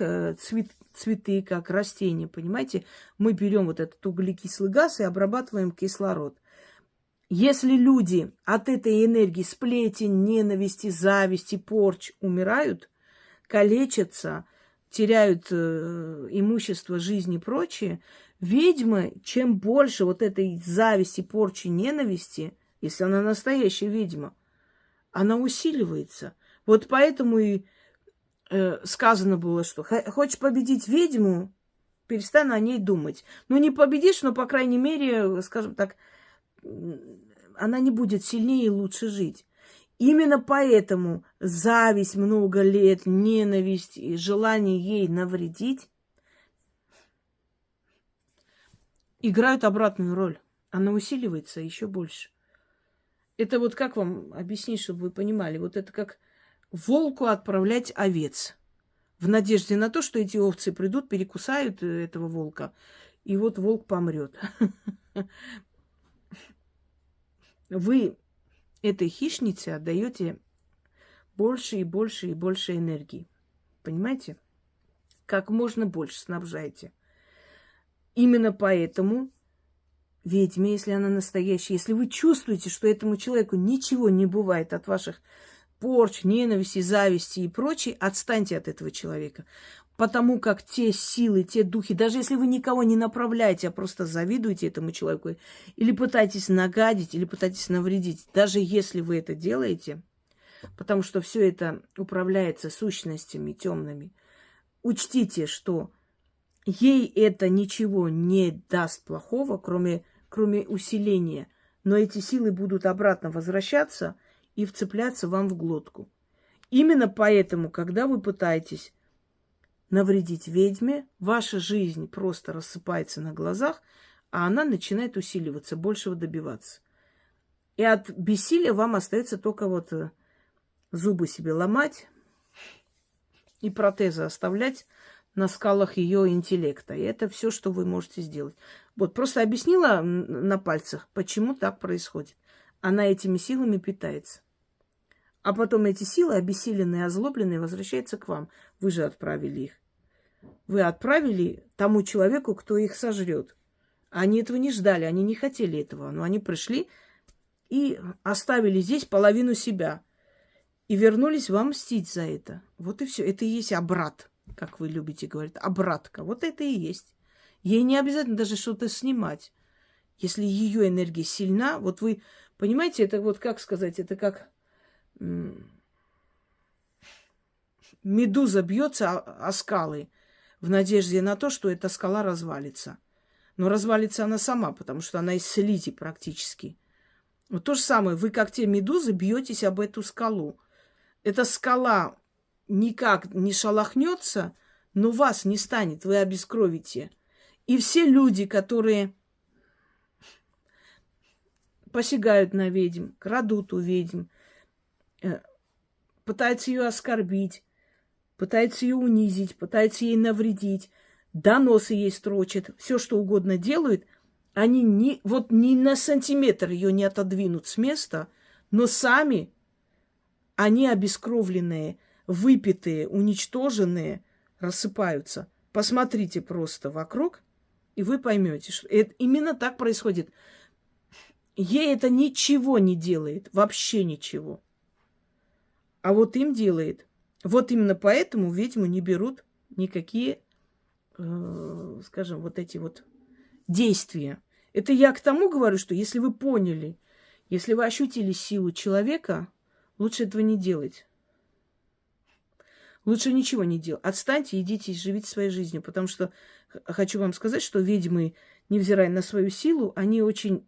цветы, как растения, понимаете? Мы берем вот этот углекислый газ и обрабатываем кислород. Если люди от этой энергии сплетен, ненависти, зависти, порч умирают, калечатся, теряют имущество, жизнь и прочее, ведьмы, чем больше вот этой зависти, порчи, ненависти, если она настоящая ведьма, она усиливается. Вот поэтому и сказано было, что хочешь победить ведьму, перестань о ней думать. Ну, не победишь, но, по крайней мере, скажем так, она не будет сильнее и лучше жить. Именно поэтому зависть много лет, ненависть и желание ей навредить играют обратную роль. Она усиливается еще больше. Это вот как вам объяснить, чтобы вы понимали? Вот это как волку отправлять овец в надежде на то, что эти овцы придут, перекусают этого волка, и вот волк помрет. Вы этой хищнице отдаете больше и больше и больше энергии. Понимаете? Как можно больше снабжаете. Именно поэтому ведьме, если она настоящая, если вы чувствуете, что этому человеку ничего не бывает от ваших порч, ненависти, зависти и прочее, отстаньте от этого человека. Потому как те силы, те духи, даже если вы никого не направляете, а просто завидуете этому человеку, или пытаетесь нагадить, или пытаетесь навредить, даже если вы это делаете, потому что все это управляется сущностями темными, учтите, что ей это ничего не даст плохого, кроме усиления. Но эти силы будут обратно возвращаться и вцепляться вам в глотку. Именно поэтому, когда вы пытаетесь навредить ведьме, ваша жизнь просто рассыпается на глазах, а она начинает усиливаться, большего добиваться. И от бессилия вам остается только вот зубы себе ломать и протезы оставлять на скалах ее интеллекта. И это все, что вы можете сделать. Вот просто объяснила на пальцах, почему так происходит. Она этими силами питается. А потом эти силы, обессиленные, озлобленные, возвращаются к вам. Вы же отправили их. Вы отправили тому человеку, кто их сожрет. Они этого не ждали, они не хотели этого. Но они пришли и оставили здесь половину себя. И вернулись вам мстить за это. Вот и все. Это и есть обрат, как вы любите говорить. Обратка. Вот это и есть. Ей не обязательно даже что-то снимать. Если ее энергия сильна, вот вы понимаете, это вот как сказать, это как медуза бьется о скалы в надежде на то, что эта скала развалится. Но развалится она сама, потому что она из слизи практически. Вот то же самое, вы как те медузы бьетесь об эту скалу. Эта скала никак не шелохнется, но вас не станет, вы обескровите. И все люди, которые посягают на ведьм, крадут у ведьм, пытаются ее оскорбить, пытаются ее унизить, пытаются ей навредить, доносы ей строчат, все что угодно делают, они ни на сантиметр ее не отодвинут с места, но сами они обескровленные, выпитые, уничтоженные, рассыпаются. Посмотрите просто вокруг, и вы поймете, что это именно так происходит. ей это ничего не делает, вообще ничего. А вот им делает. Вот именно поэтому ведьму не берут никакие, скажем, вот эти вот действия. Это я к тому говорю, что если вы поняли, если вы ощутили силу человека, лучше этого не делать. Лучше ничего не делать. Отстаньте, идите и живите своей жизнью. Потому что хочу вам сказать, что ведьмы, невзирая на свою силу, они очень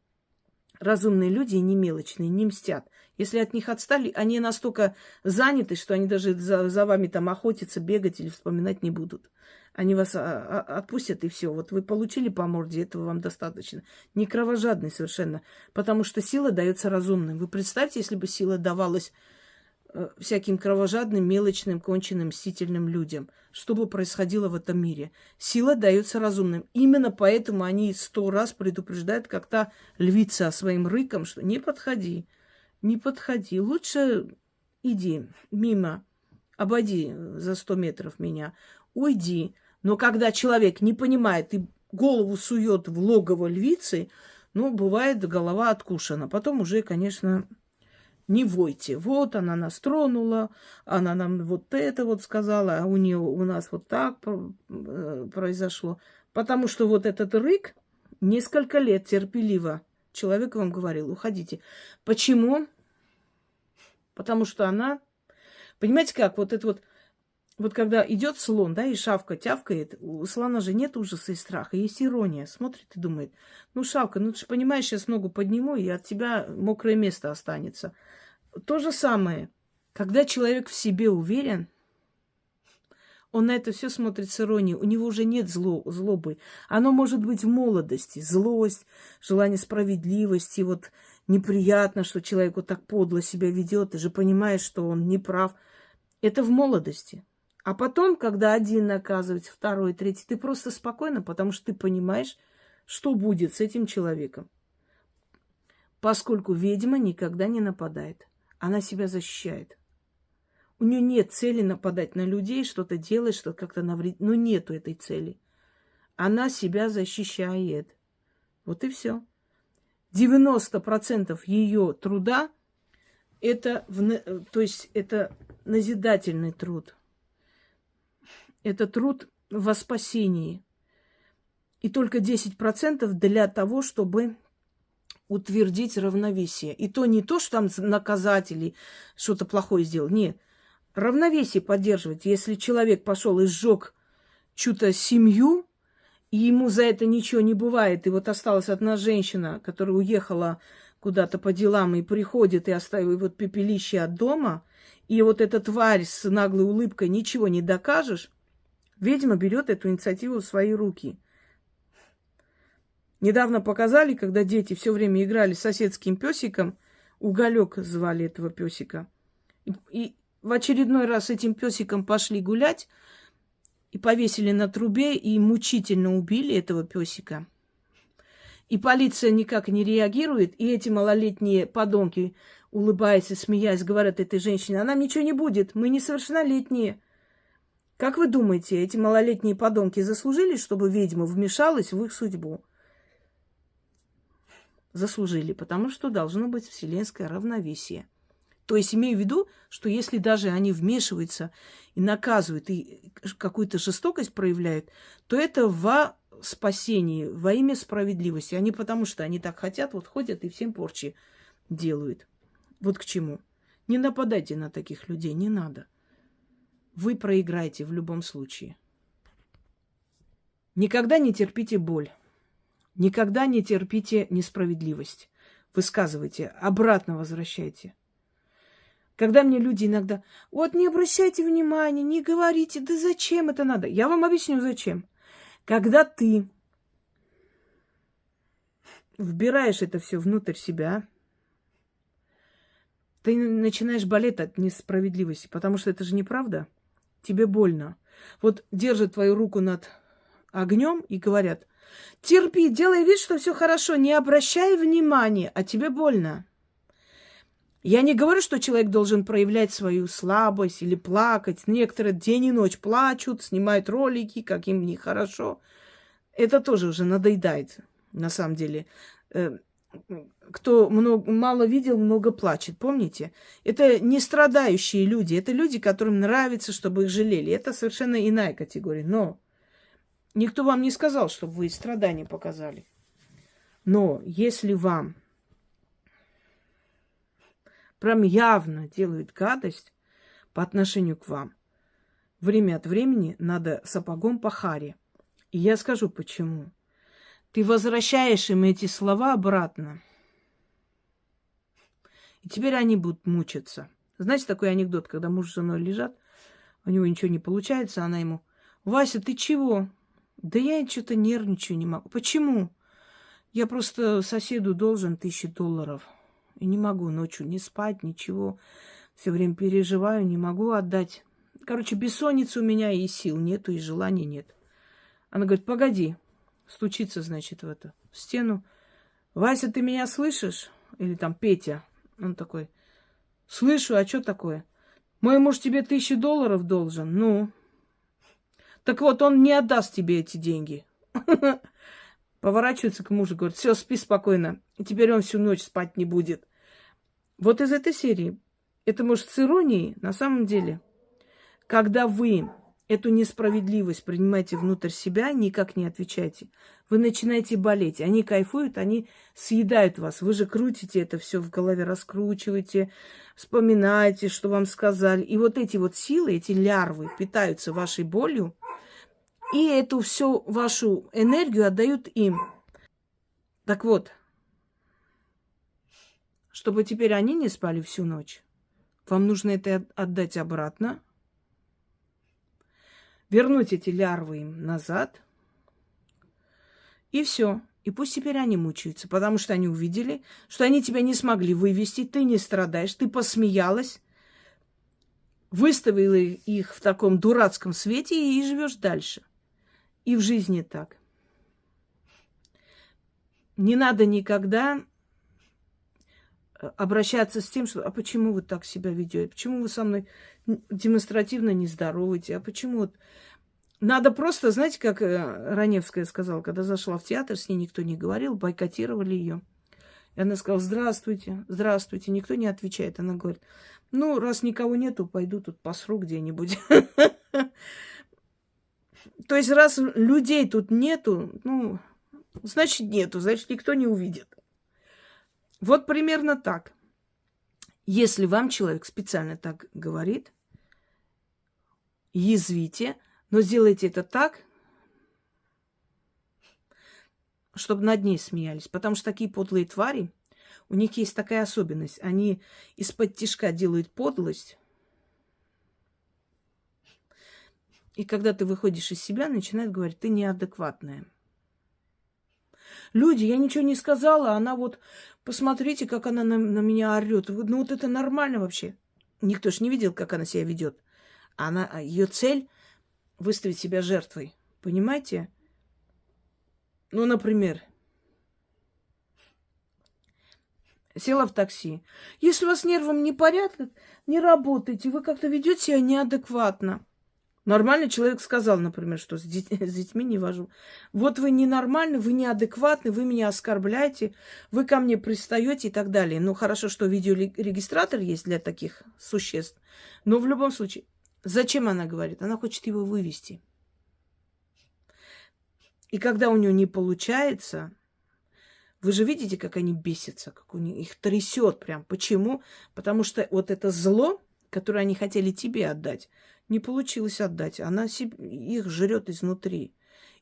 разумные люди и не мелочные, не мстят. Если от них отстали, они настолько заняты, что они даже за вами там охотиться, бегать или вспоминать не будут. Они вас отпустят, и все. Вот вы получили по морде, этого вам достаточно. Не кровожадный совершенно. Потому что сила дается разумным. Вы представьте, если бы сила давалась всяким кровожадным, мелочным, конченным, мстительным людям. Что бы происходило в этом мире? Сила дается разумным. Именно поэтому они 100 раз предупреждают, как та львица своим рыком, что не подходи, не подходи. Лучше иди мимо, обойди за 100 метров меня, уйди. Но когда человек не понимает и голову сует в логово львицы, ну, бывает, голова откушена. Потом уже, конечно, не войте. Вот она нас тронула, она нам вот это вот сказала, а у нас вот так произошло. Потому что вот этот рык несколько лет терпеливо человек вам говорил, уходите. Почему? Потому что она, понимаете как, вот это вот когда идет слон, да, и шавка тявкает, у слона же нет ужаса и страха, есть ирония. Смотрит и думает, ну, шавка, ну, ты же понимаешь, сейчас ногу подниму, и от тебя мокрое место останется. То же самое, когда человек в себе уверен, он на это все смотрит с иронией. У него уже нет злобы. Оно может быть в молодости. Злость, желание справедливости. Вот неприятно, что человек вот так подло себя ведет. Ты же понимаешь, что он не прав. Это в молодости. А потом, когда один наказывается, второй, третий, ты просто спокойно, потому что ты понимаешь, что будет с этим человеком. Поскольку ведьма никогда не нападает. Она себя защищает. У нее нет цели нападать на людей, что-то делать, что-то как-то навредить. Но нету этой цели. Она себя защищает. Вот и все. 90% ее труда это назидательный труд. Это труд во спасении. И только 10% для того, чтобы утвердить равновесие. И то не то, что там наказать или что-то плохое сделал. Нет. Равновесие поддерживать. Если человек пошел и сжег чью-то семью, и ему за это ничего не бывает, и вот осталась одна женщина, которая уехала куда-то по делам и приходит и оставит вот пепелище от дома, и вот эта тварь с наглой улыбкой ничего не докажешь, ведьма берет эту инициативу в свои руки. Недавно показали, когда дети все время играли с соседским песиком, Уголек звали этого песика, и в очередной раз с этим песиком пошли гулять и повесили на трубе и мучительно убили этого песика. И полиция никак не реагирует, и эти малолетние подонки, улыбаясь и смеясь, говорят этой женщине, а нам ничего не будет, мы несовершеннолетние. Как вы думаете, эти малолетние подонки заслужили, чтобы ведьма вмешалась в их судьбу? Заслужили, потому что должно быть вселенское равновесие. То есть имею в виду, что если даже они вмешиваются и наказывают, и какую-то жестокость проявляют, то это во спасении, во имя справедливости, а не потому, что они так хотят, вот ходят и всем порчи делают. Вот к чему. Не нападайте на таких людей, не надо. Вы проиграете в любом случае. Никогда не терпите боль. Никогда не терпите несправедливость. Высказывайте, обратно возвращайте. Когда мне люди иногда, вот не обращайте внимания, не говорите, да зачем это надо? Я вам объясню, зачем. Когда ты вбираешь это все внутрь себя, ты начинаешь болеть от несправедливости, потому что это же неправда. Тебе больно. Вот держат твою руку над огнем и говорят, терпи, делай вид, что все хорошо, не обращай внимания, а тебе больно. Я не говорю, что человек должен проявлять свою слабость или плакать. Некоторые день и ночь плачут, снимают ролики, как им нехорошо. Это тоже уже надоедает, на самом деле. кто мало видел, много плачет. Помните? Это не страдающие люди. Это люди, которым нравится, чтобы их жалели. Это совершенно иная категория. Но никто вам не сказал, чтобы вы страдания показали. Но если вам прям явно делают гадость по отношению к вам, время от времени надо сапогом по харе. И я скажу почему. Ты возвращаешь им эти слова обратно. И теперь они будут мучиться. Знаете такой анекдот, когда муж с женой лежат, у него ничего не получается, она ему: Вася, ты чего? Да я что-то нервничаю, не могу. Почему? Я просто соседу должен $1000. И не могу ночью не спать, ничего. Все время переживаю, не могу отдать. Короче, бессонница у меня, и сил нету, и желания нет. Она говорит: погоди. Стучится, значит, в стену. Вася, ты меня слышишь? Или там Петя. Он такой: слышу, а что такое? Мой муж тебе $1000 должен. Ну. Так вот, он не отдаст тебе эти деньги. Поворачивается к мужу, говорит: все, спи спокойно. И теперь он всю ночь спать не будет. Вот из этой серии. Это, может, с иронией, на самом деле. Когда вы эту несправедливость принимаете внутрь себя, никак не отвечаете, вы начинаете болеть. Они кайфуют, они съедают вас. Вы же крутите это все в голове, раскручиваете, вспоминаете, что вам сказали. И вот эти вот силы, эти лярвы питаются вашей болью, и эту всю вашу энергию отдают им. Так вот, чтобы теперь они не спали всю ночь, вам нужно это отдать обратно, вернуть эти лярвы им назад, и все. И пусть теперь они мучаются, потому что они увидели, что они тебя не смогли вывести, ты не страдаешь, ты посмеялась, выставила их в таком дурацком свете и живешь дальше. И в жизни так. Не надо никогда обращаться с тем, что: а почему вы так себя ведете? Почему вы со мной демонстративно не здороваете? А почему вот... Надо просто, знаете, как Раневская сказала, когда зашла в театр, с ней никто не говорил, бойкотировали ее. И она сказала: здравствуйте, здравствуйте. Никто не отвечает. Она говорит: ну, раз никого нету, пойду тут посру где-нибудь. То есть, раз людей тут нету, ну, значит, нету, значит, никто не увидит. Вот примерно так. Если вам человек специально так говорит, язвите, но сделайте это так, чтобы над ней смеялись. Потому что такие подлые твари, у них есть такая особенность. Они из-под тишка делают подлость. И когда ты выходишь из себя, начинают говорить: ты неадекватная. Люди, я ничего не сказала, она вот, посмотрите, как она на меня орет. Ну вот это нормально вообще. Никто ж не видел, как она себя ведет. Ее цель — выставить себя жертвой. Понимаете? Ну, например, села в такси. Если у вас с нервом непорядок, не работайте, вы как-то ведете себя неадекватно. Нормальный человек сказал, например, что с детьми не вожу. Вот вы ненормальны, вы неадекватны, вы меня оскорбляете, вы ко мне пристаете и так далее. Ну, хорошо, что видеорегистратор есть для таких существ. Но в любом случае, зачем она говорит? Она хочет его вывести. И когда у нее не получается, вы же видите, как они бесятся, как у них их трясет прям. Почему? Потому что вот это зло, которое они хотели тебе отдать, не получилось отдать. Она их жрет изнутри.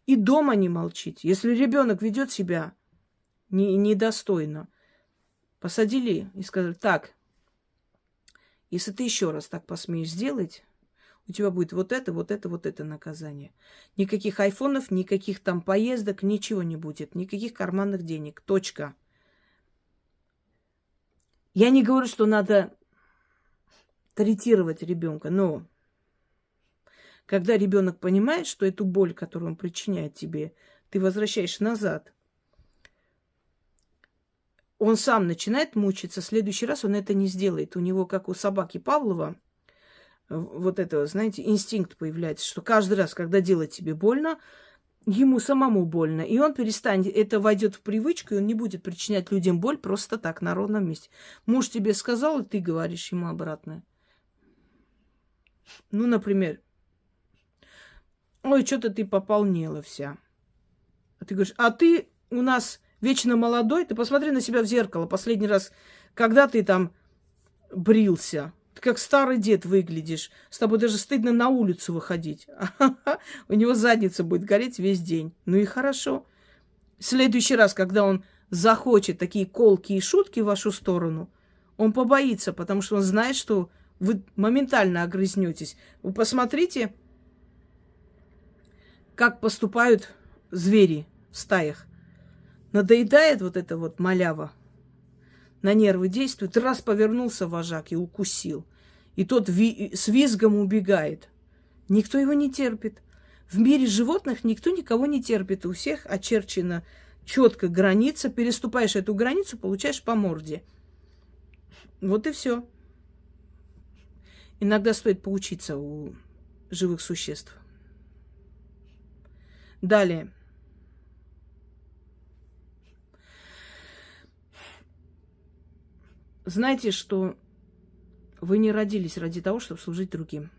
И дома не молчите. Если ребенок ведет себя недостойно, посадили и сказали: так, если ты еще раз так посмеешь сделать, у тебя будет вот это наказание. Никаких айфонов, никаких там поездок, ничего не будет. Никаких карманных денег. Точка. Я не говорю, что надо третировать ребенка, но когда ребенок понимает, что эту боль, которую он причиняет тебе, ты возвращаешь назад, он сам начинает мучиться, в следующий раз он это не сделает. У него, как у собаки Павлова, вот это, знаете, инстинкт появляется, что каждый раз, когда делать тебе больно, ему самому больно. И он перестанет, это войдет в привычку, и он не будет причинять людям боль просто так, на ровном месте. Муж тебе сказал, и ты говоришь ему обратное. Ну, например, ой, что-то ты пополнела вся. А ты говоришь, а ты у нас вечно молодой, ты посмотри на себя в зеркало. Последний раз, когда ты там брился, ты как старый дед выглядишь. С тобой даже стыдно на улицу выходить. У него задница будет гореть весь день. Ну и хорошо. В следующий раз, когда он захочет такие колки и шутки в вашу сторону, он побоится, потому что он знает, что вы моментально огрызнетесь. Вы посмотрите, как поступают звери в стаях. Надоедает вот эта вот малява, на нервы действует, раз повернулся вожак и укусил. И тот с визгом убегает. Никто его не терпит. В мире животных никто никого не терпит. У всех очерчена четко граница. Переступаешь эту границу, получаешь по морде. Вот и все. Иногда стоит поучиться у живых существ. Далее. Знайте, что вы не родились ради того, чтобы служить другим.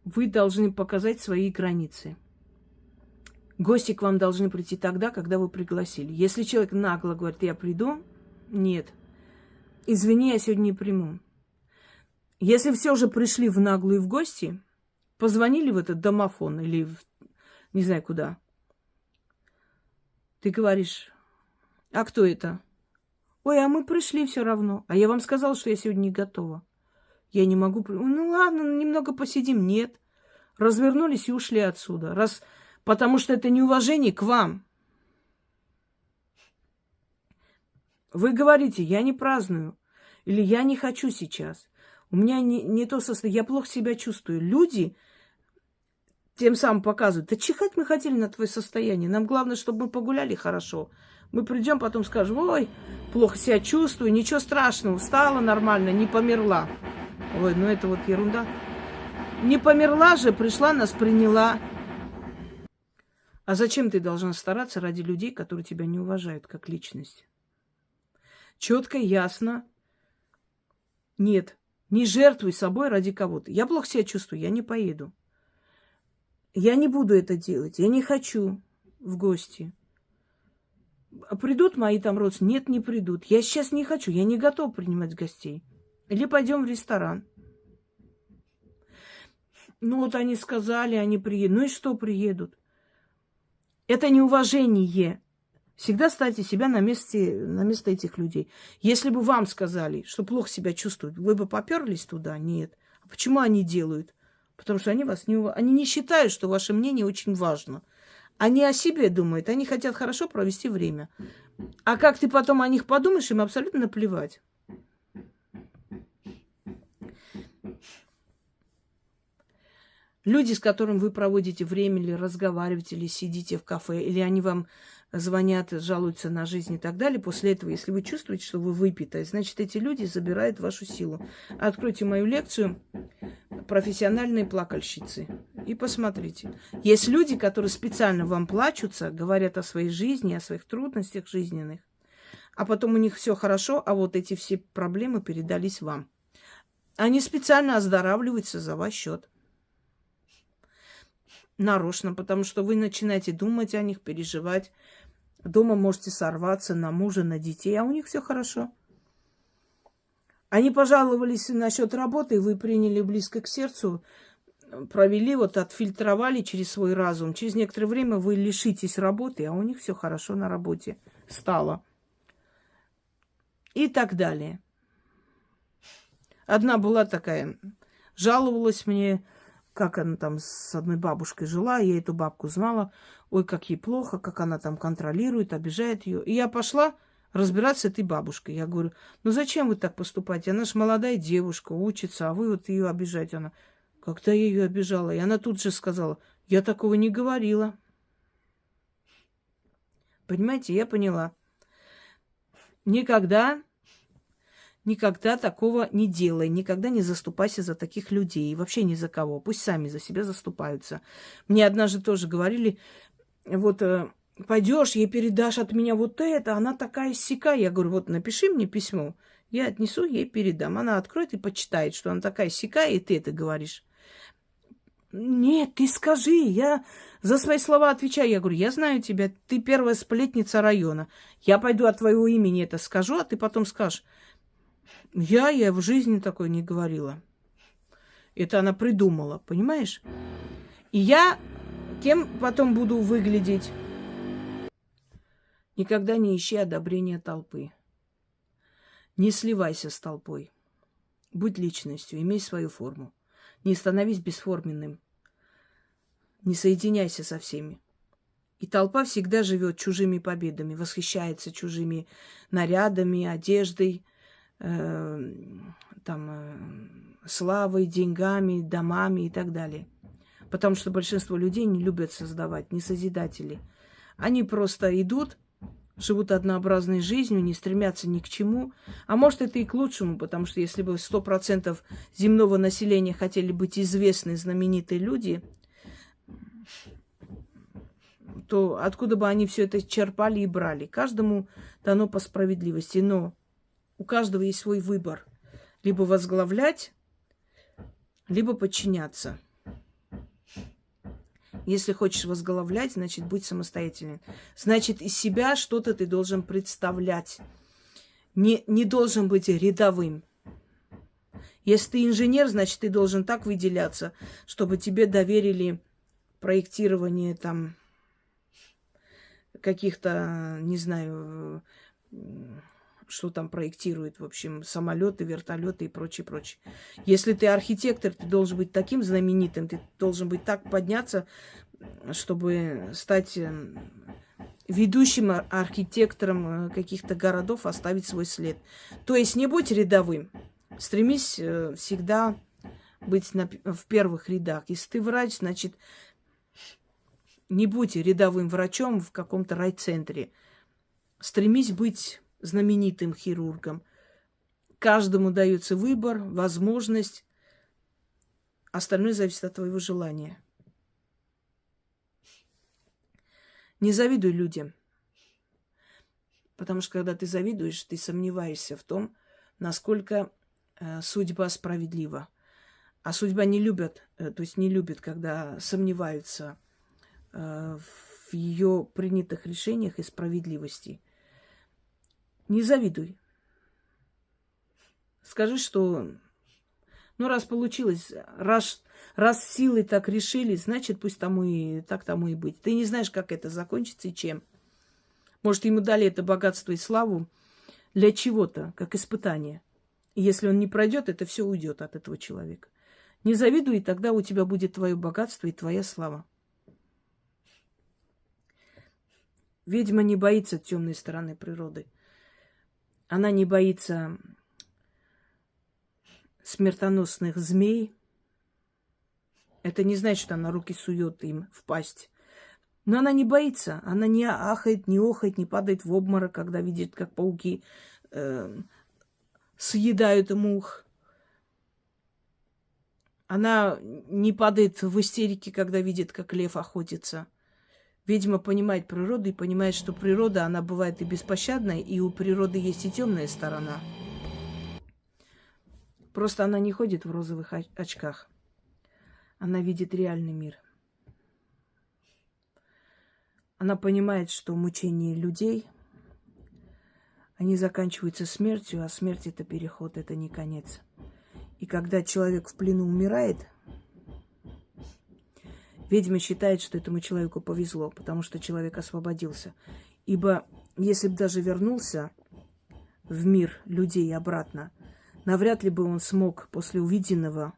Вы должны показать свои границы. Гости к вам должны прийти тогда, когда вы пригласили. Если человек нагло говорит, я приду, нет. Извини, я сегодня не приму. Если все же пришли в наглую в гости, позвонили в этот домофон или не знаю куда, ты говоришь, а кто это? Ой, а мы пришли все равно. А я вам сказала, что я сегодня не готова. Я не могу... Ну ладно, немного посидим. Нет. Развернулись и ушли отсюда. Потому что это неуважение к вам. Вы говорите, я не праздную. Или я не хочу сейчас. У меня не то состояние. Я плохо себя чувствую. Люди тем самым показывают. Да чихать мы хотели на твое состояние. Нам главное, чтобы мы погуляли хорошо. Мы придем, потом скажем, ой, плохо себя чувствую, ничего страшного, встала нормально, не померла. Ой, ну это вот ерунда. Не померла же, пришла, нас приняла. А зачем ты должна стараться ради людей, которые тебя не уважают как личность? Четко, ясно. Нет, не жертвуй собой ради кого-то. Я плохо себя чувствую, я не поеду. Я не буду это делать, я не хочу в гости. А придут мои там родственники? Нет, не придут. Я сейчас не хочу, я не готова принимать гостей. Или пойдем в ресторан. Ну вот они сказали, они приедут. Ну и что приедут? Это неуважение. Всегда ставьте себя на место этих людей. Если бы вам сказали, что плохо себя чувствуют, вы бы поперлись туда? Нет. А почему они делают? Потому что они вас они не считают, что ваше мнение очень важно. Они о себе думают, они хотят хорошо провести время. А как ты потом о них подумаешь, им абсолютно наплевать. Люди, с которыми вы проводите время, или разговариваете, или сидите в кафе, или они вам звонят, жалуются на жизнь и так далее, после этого, если вы чувствуете, что вы выпиты, значит, эти люди забирают вашу силу. Откройте мою лекцию «Профессиональные плакальщицы» и посмотрите. Есть люди, которые специально вам плачутся, говорят о своей жизни, о своих трудностях жизненных, а потом у них все хорошо, а вот эти все проблемы передались вам. Они специально оздоравливаются за ваш счет. Нарочно, потому что вы начинаете думать о них, переживать. Дома можете сорваться на мужа, на детей, а у них все хорошо. Они пожаловались насчет работы, и вы приняли близко к сердцу, провели, вот отфильтровали через свой разум. Через некоторое время вы лишитесь работы, а у них все хорошо на работе стало. И так далее. Одна была такая, жаловалась мне, как она там с одной бабушкой жила, я эту бабку знала. Ой, как ей плохо, как она там контролирует, обижает ее. И я пошла разбираться с этой бабушкой. Я говорю, ну зачем вы так поступаете? Она же молодая девушка, учится, а вы вот ее обижаете. Она, когда я ее обижала? И она тут же сказала, я такого не говорила. Понимаете, я поняла. Никогда Никогда такого не делай, никогда не заступайся за таких людей, и вообще ни за кого. Пусть сами за себя заступаются. Мне однажды тоже говорили, вот пойдешь, ей передашь от меня вот это, она такая сика. Я говорю, вот напиши мне письмо, я отнесу, ей передам. Она откроет и почитает, что она такая сика, и ты это говоришь. Нет, ты скажи, я за свои слова отвечаю. Я говорю, я знаю тебя, ты первая сплетница района. Я пойду от твоего имени это скажу, а ты потом скажешь. Я в жизни такой не говорила. Это она придумала, понимаешь? И я кем потом буду выглядеть? Никогда не ищи одобрения толпы. Не сливайся с толпой. Будь личностью, имей свою форму. Не становись бесформенным. Не соединяйся со всеми. И толпа всегда живет чужими победами, восхищается чужими нарядами, одеждой, славой, деньгами, домами и так далее. Потому что большинство людей не любят создавать, не созидатели. Они просто идут, живут однообразной жизнью, не стремятся ни к чему. А может, это и к лучшему, потому что если бы 100% земного населения хотели быть известные, знаменитые люди, то откуда бы они все это черпали и брали? Каждому дано по справедливости, но у каждого есть свой выбор. Либо возглавлять, либо подчиняться. Если хочешь возглавлять, значит, будь самостоятельным. Значит, из себя что-то ты должен представлять. Не должен быть рядовым. Если ты инженер, значит, ты должен так выделяться, чтобы тебе доверили проектирование там каких-то, не знаю, что там проектирует, в общем, самолеты, вертолеты и прочее, прочее. Если ты архитектор, ты должен быть таким знаменитым, ты должен быть так подняться, чтобы стать ведущим архитектором каких-то городов, оставить свой след. То есть не будь рядовым, стремись всегда быть в первых рядах. Если ты врач, значит, не будь рядовым врачом в каком-то райцентре. Стремись быть знаменитым хирургом. Каждому дается выбор, возможность. Остальное зависит от твоего желания. Не завидуй людям. Потому что когда ты завидуешь, ты сомневаешься в том, насколько судьба справедлива. А судьба не любит, то есть не любит, когда сомневаются в ее принятых решениях и справедливости. Не завидуй. Скажи, что раз получилось, раз силы так решили, значит, пусть тому и быть. Ты не знаешь, как это закончится и чем. Может, ему дали это богатство и славу для чего-то, как испытание. И если он не пройдет, это все уйдет от этого человека. Не завидуй, и тогда у тебя будет твое богатство и твоя слава. Ведьма не боится темной стороны природы. Она не боится смертоносных змей. Это не значит, что она руки сует им в пасть. Но она не боится. Она не ахает, не охает, не падает в обморок, когда видит, как пауки съедают мух. Она не падает в истерике, когда видит, как лев охотится. Ведьма понимает природу и понимает, что природа, она бывает и беспощадной, и у природы есть и темная сторона. Просто она не ходит в розовых очках. Она видит реальный мир. Она понимает, что мучения людей, они заканчиваются смертью, а смерть – это переход, это не конец. И когда человек в плену умирает, ведьма считает, что этому человеку повезло, потому что человек освободился. Ибо если бы даже вернулся в мир людей обратно, навряд ли бы он смог после увиденного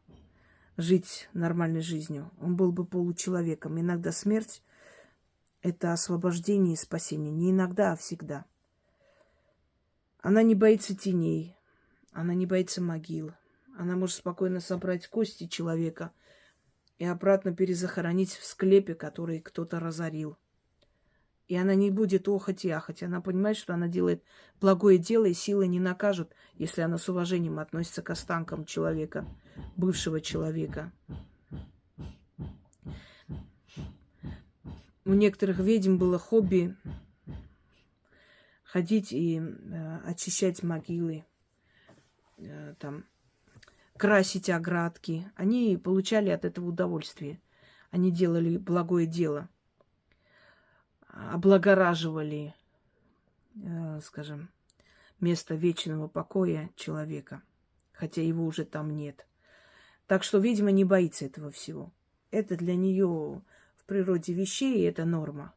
жить нормальной жизнью. Он был бы получеловеком. Иногда смерть – это освобождение и спасение. Не иногда, а всегда. Она не боится теней, она не боится могил. Она может спокойно собрать кости человека и обратно перезахоронить в склепе, который кто-то разорил. И она не будет охать и ахать. Она понимает, что она делает благое дело, и силы не накажут, если она с уважением относится к останкам человека, бывшего человека. У некоторых ведьм было хобби ходить и очищать могилы, там, красить оградки. Они получали от этого удовольствие. Они делали благое дело. Облагораживали, скажем, место вечного покоя человека, хотя его уже там нет. Так что ведьма не боится этого всего. Это для нее в природе вещей, это норма.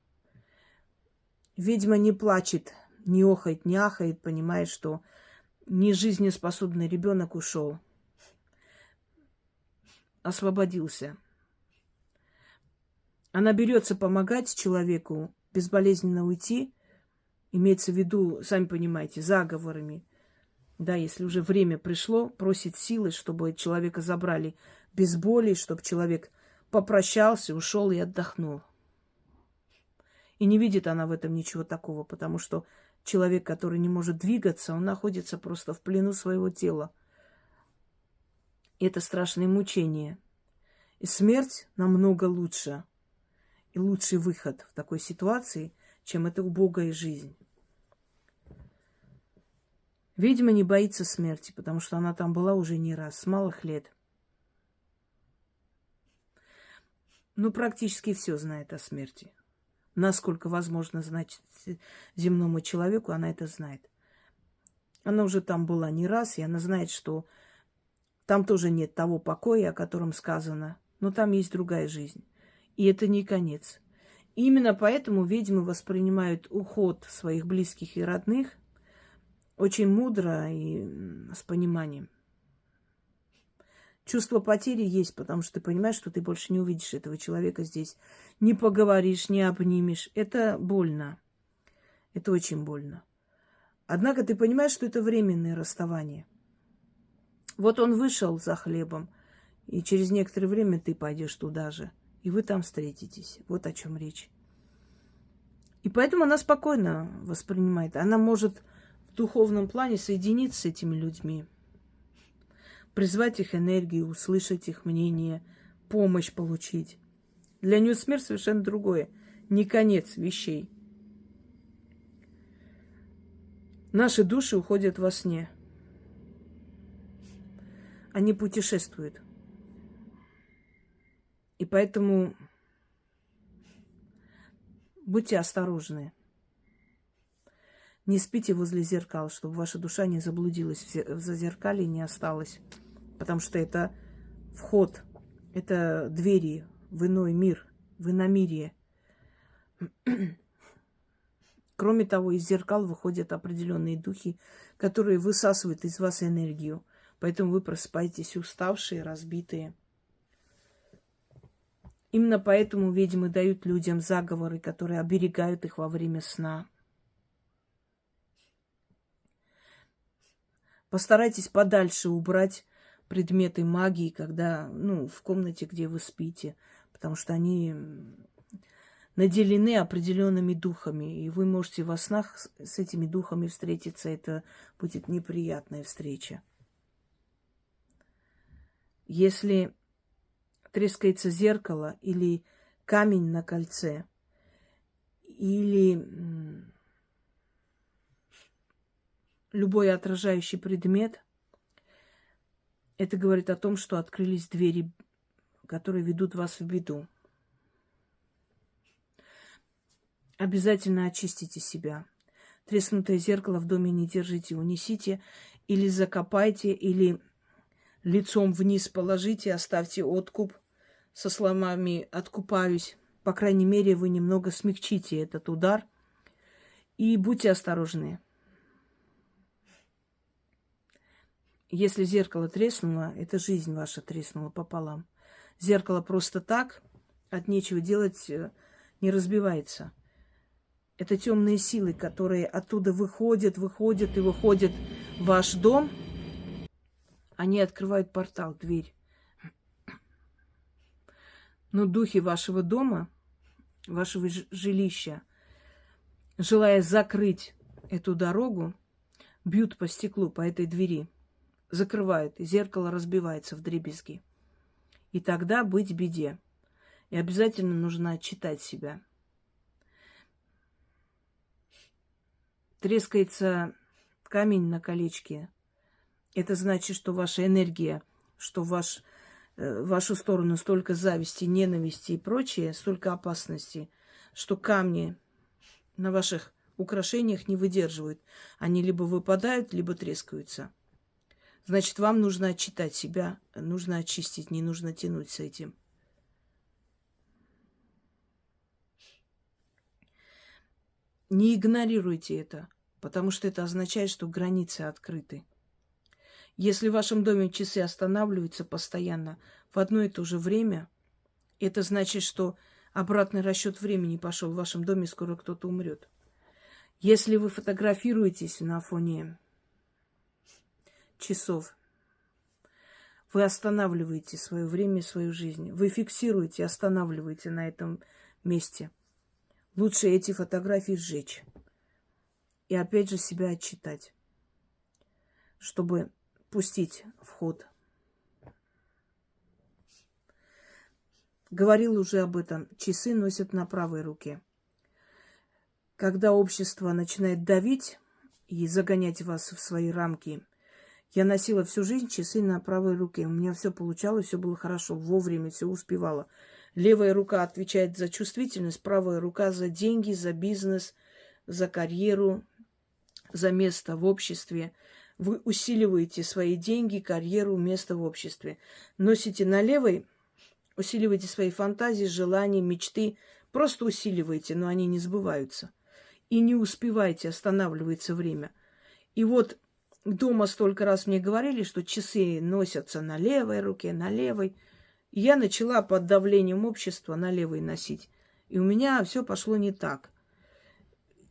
Ведьма не плачет, не охает, не ахает, понимает, что нежизнеспособный ребенок ушел, освободился. Она берется помогать человеку безболезненно уйти, имеется в виду, сами понимаете, заговорами. Да, если уже время пришло, просит силы, чтобы человека забрали без боли, чтобы человек попрощался, ушел и отдохнул. И не видит она в этом ничего такого, потому что человек, который не может двигаться, он находится просто в плену своего тела. И это страшное мучение. И смерть намного лучше. И лучший выход в такой ситуации, чем эта убогая жизнь. Ведьма не боится смерти, потому что она там была уже не раз, с малых лет. Ну, практически все знает о смерти. Насколько возможно знать земному человеку, она это знает. Она уже там была не раз, и она знает, что там тоже нет того покоя, о котором сказано, но там есть другая жизнь. И это не конец. Именно поэтому ведьмы воспринимают уход своих близких и родных очень мудро и с пониманием. Чувство потери есть, потому что ты понимаешь, что ты больше не увидишь этого человека здесь. Не поговоришь, не обнимешь. Это больно. Это очень больно. Однако ты понимаешь, что это временное расставание. Вот он вышел за хлебом, и через некоторое время ты пойдешь туда же. И вы там встретитесь. Вот о чем речь. И поэтому она спокойно воспринимает. Она может в духовном плане соединиться с этими людьми, призвать их энергию, услышать их мнение, помощь получить. Для нее смерть совершенно другое. Не конец вещей. Наши души уходят во сне. Они путешествуют. И поэтому будьте осторожны. Не спите возле зеркал, чтобы ваша душа не заблудилась в зазеркалье и не осталась. Потому что это вход, это двери в иной мир, в иномирье. Кроме того, из зеркал выходят определенные духи, которые высасывают из вас энергию. Поэтому вы просыпаетесь уставшие, разбитые. Именно поэтому ведьмы дают людям заговоры, которые оберегают их во время сна. Постарайтесь подальше убрать предметы магии, когда, в комнате, где вы спите, потому что они наделены определенными духами, и вы можете во снах с этими духами встретиться. Это будет неприятная встреча. Если трескается зеркало или камень на кольце, или любой отражающий предмет, это говорит о том, что открылись двери, которые ведут вас в беду. Обязательно очистите себя. Треснутое зеркало в доме не держите, унесите или закопайте, или лицом вниз положите, оставьте откуп со словами «откупаюсь». По крайней мере, вы немного смягчите этот удар. И будьте осторожны. Если зеркало треснуло, это жизнь ваша треснула пополам. Зеркало просто так, от нечего делать, не разбивается. Это темные силы, которые оттуда выходят и выходят в ваш дом. Они открывают портал, дверь. Но духи вашего дома, вашего жилища, желая закрыть эту дорогу, бьют по стеклу, по этой двери, закрывают, и зеркало разбивается вдребезги. И тогда быть беде. И обязательно нужно отчитать себя. Трескается камень на колечке. Это значит, что ваша энергия, что в вашу сторону столько зависти, ненависти и прочее, столько опасности, что камни на ваших украшениях не выдерживают. Они либо выпадают, либо трескаются. Значит, вам нужно отчитать себя, нужно очистить, не нужно тянуть с этим. Не игнорируйте это, потому что это означает, что границы открыты. Если в вашем доме часы останавливаются постоянно в одно и то же время, это значит, что обратный расчет времени пошел. В вашем доме скоро кто-то умрет. Если вы фотографируетесь на фоне часов, вы останавливаете свое время, свою жизнь. Вы фиксируете, останавливаете на этом месте. Лучше эти фотографии сжечь. И опять же себя отчитать, чтобы пустить в ход. Говорил уже об этом. Часы носят на правой руке. Когда общество начинает давить и загонять вас в свои рамки, я носила всю жизнь часы на правой руке. У меня все получалось, все было хорошо, вовремя все успевала. Левая рука отвечает за чувствительность, правая рука за деньги, за бизнес, за карьеру, за место в обществе. Вы усиливаете свои деньги, карьеру, место в обществе. Носите на левой, усиливаете свои фантазии, желания, мечты. Просто усиливаете, но они не сбываются. И не успеваете, останавливается время. И вот дома столько раз мне говорили, что часы носятся на левой руке, на левой. И я начала под давлением общества на левой носить. И у меня все пошло не так.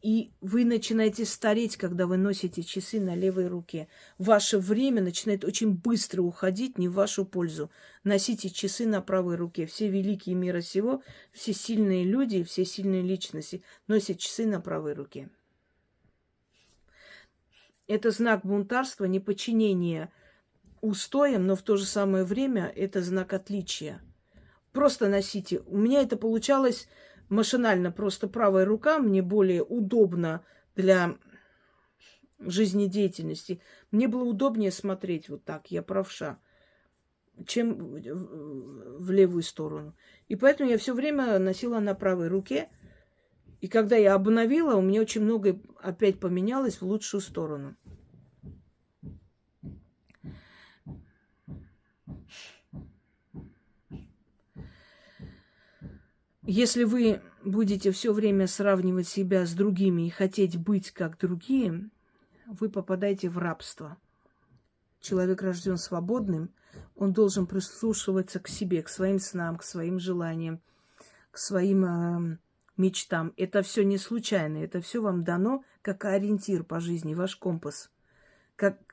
И вы начинаете стареть, когда вы носите часы на левой руке. Ваше время начинает очень быстро уходить не в вашу пользу. Носите часы на правой руке. Все великие мира сего, все сильные люди, все сильные личности носят часы на правой руке. Это знак бунтарства, неподчинения устоям, но в то же самое время это знак отличия. Просто носите. У меня это получалось машинально. Просто правая рука мне более удобна для жизнедеятельности. Мне было удобнее смотреть вот так, я правша, чем в левую сторону. И поэтому я все время носила на правой руке. И когда я обновила, у меня очень многое опять поменялось в лучшую сторону. Если вы будете все время сравнивать себя с другими и хотеть быть как другие, вы попадаете в рабство. Человек рожден свободным, он должен прислушиваться к себе, к своим снам, к своим желаниям, к своим мечтам. Это все не случайно, это все вам дано как ориентир по жизни, ваш компас.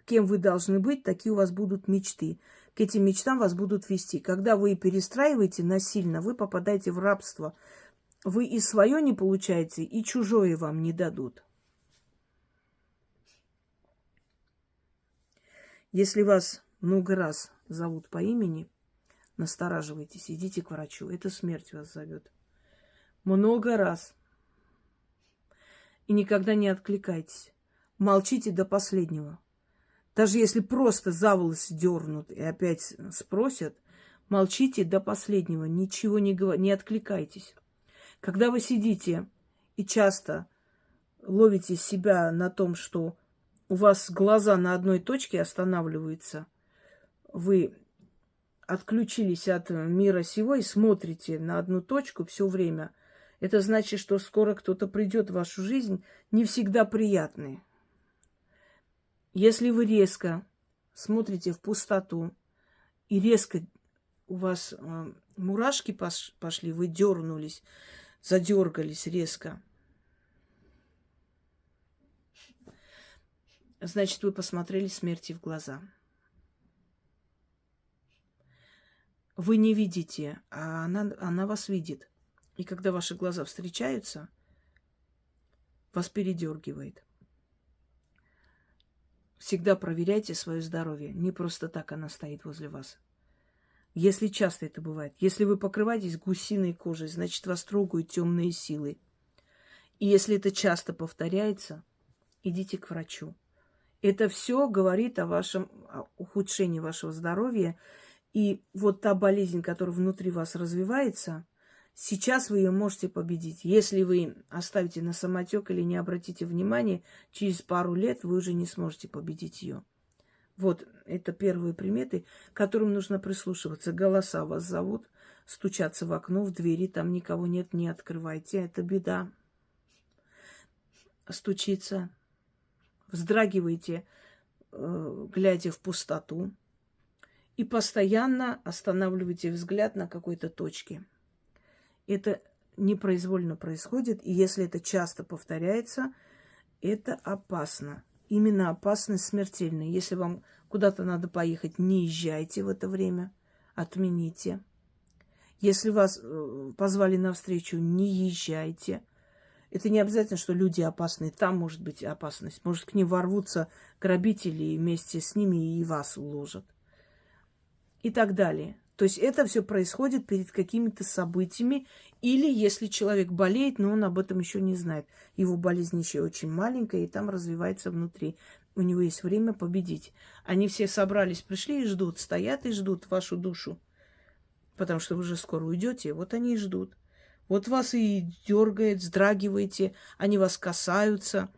Кем вы должны быть, такие у вас будут мечты. К этим мечтам вас будут вести. Когда вы перестраиваете насильно, вы попадаете в рабство. Вы и свое не получаете, и чужое вам не дадут. Если вас много раз зовут по имени, настораживайтесь, идите к врачу. Это смерть вас зовет. Много раз. И никогда не откликайтесь. Молчите до последнего. Даже если просто за волосы дернут и опять спросят, молчите до последнего, ничего не говорите, не откликайтесь. Когда вы сидите и часто ловите себя на том, что у вас глаза на одной точке останавливаются, вы отключились от мира сего и смотрите на одну точку все время, это значит, что скоро кто-то придет в вашу жизнь, не всегда приятный. Если вы резко смотрите в пустоту и резко у вас мурашки пошли, вы дернулись, задергались резко, значит, вы посмотрели смерти в глаза. Вы не видите, а она вас видит. И когда ваши глаза встречаются, вас передергивает. Всегда проверяйте свое здоровье. Не просто так она стоит возле вас. Если часто это бывает, если вы покрываетесь гусиной кожей, значит, вас трогают темные силы. И если это часто повторяется, идите к врачу. Это все говорит о вашем ухудшении вашего здоровья. И вот та болезнь, которая внутри вас развивается, сейчас вы ее можете победить. Если вы оставите на самотек или не обратите внимания, через пару лет вы уже не сможете победить ее. Вот это первые приметы, к которым нужно прислушиваться. Голоса вас зовут, стучаться в окно, в двери, там никого нет, не открывайте. Это беда. Стучится. Вздрагивайте, глядя в пустоту. И постоянно останавливайте взгляд на какой-то точке. Это непроизвольно происходит, и если это часто повторяется, это опасно. Именно опасность смертельная. Если вам куда-то надо поехать, не езжайте в это время, отмените. Если вас позвали навстречу, не езжайте. Это не обязательно, что люди опасные. Там может быть опасность. Может, к ним ворвутся грабители и вместе с ними и вас уложат. И так далее. То есть это все происходит перед какими-то событиями. Или если человек болеет, но он об этом еще не знает. Его болезнь еще очень маленькая, и там развивается внутри. У него есть время победить. Они все собрались, пришли и ждут, стоят и ждут вашу душу. Потому что вы уже скоро уйдете. Вот они и ждут. Вот вас и дергает, вздрагиваете, они вас касаются.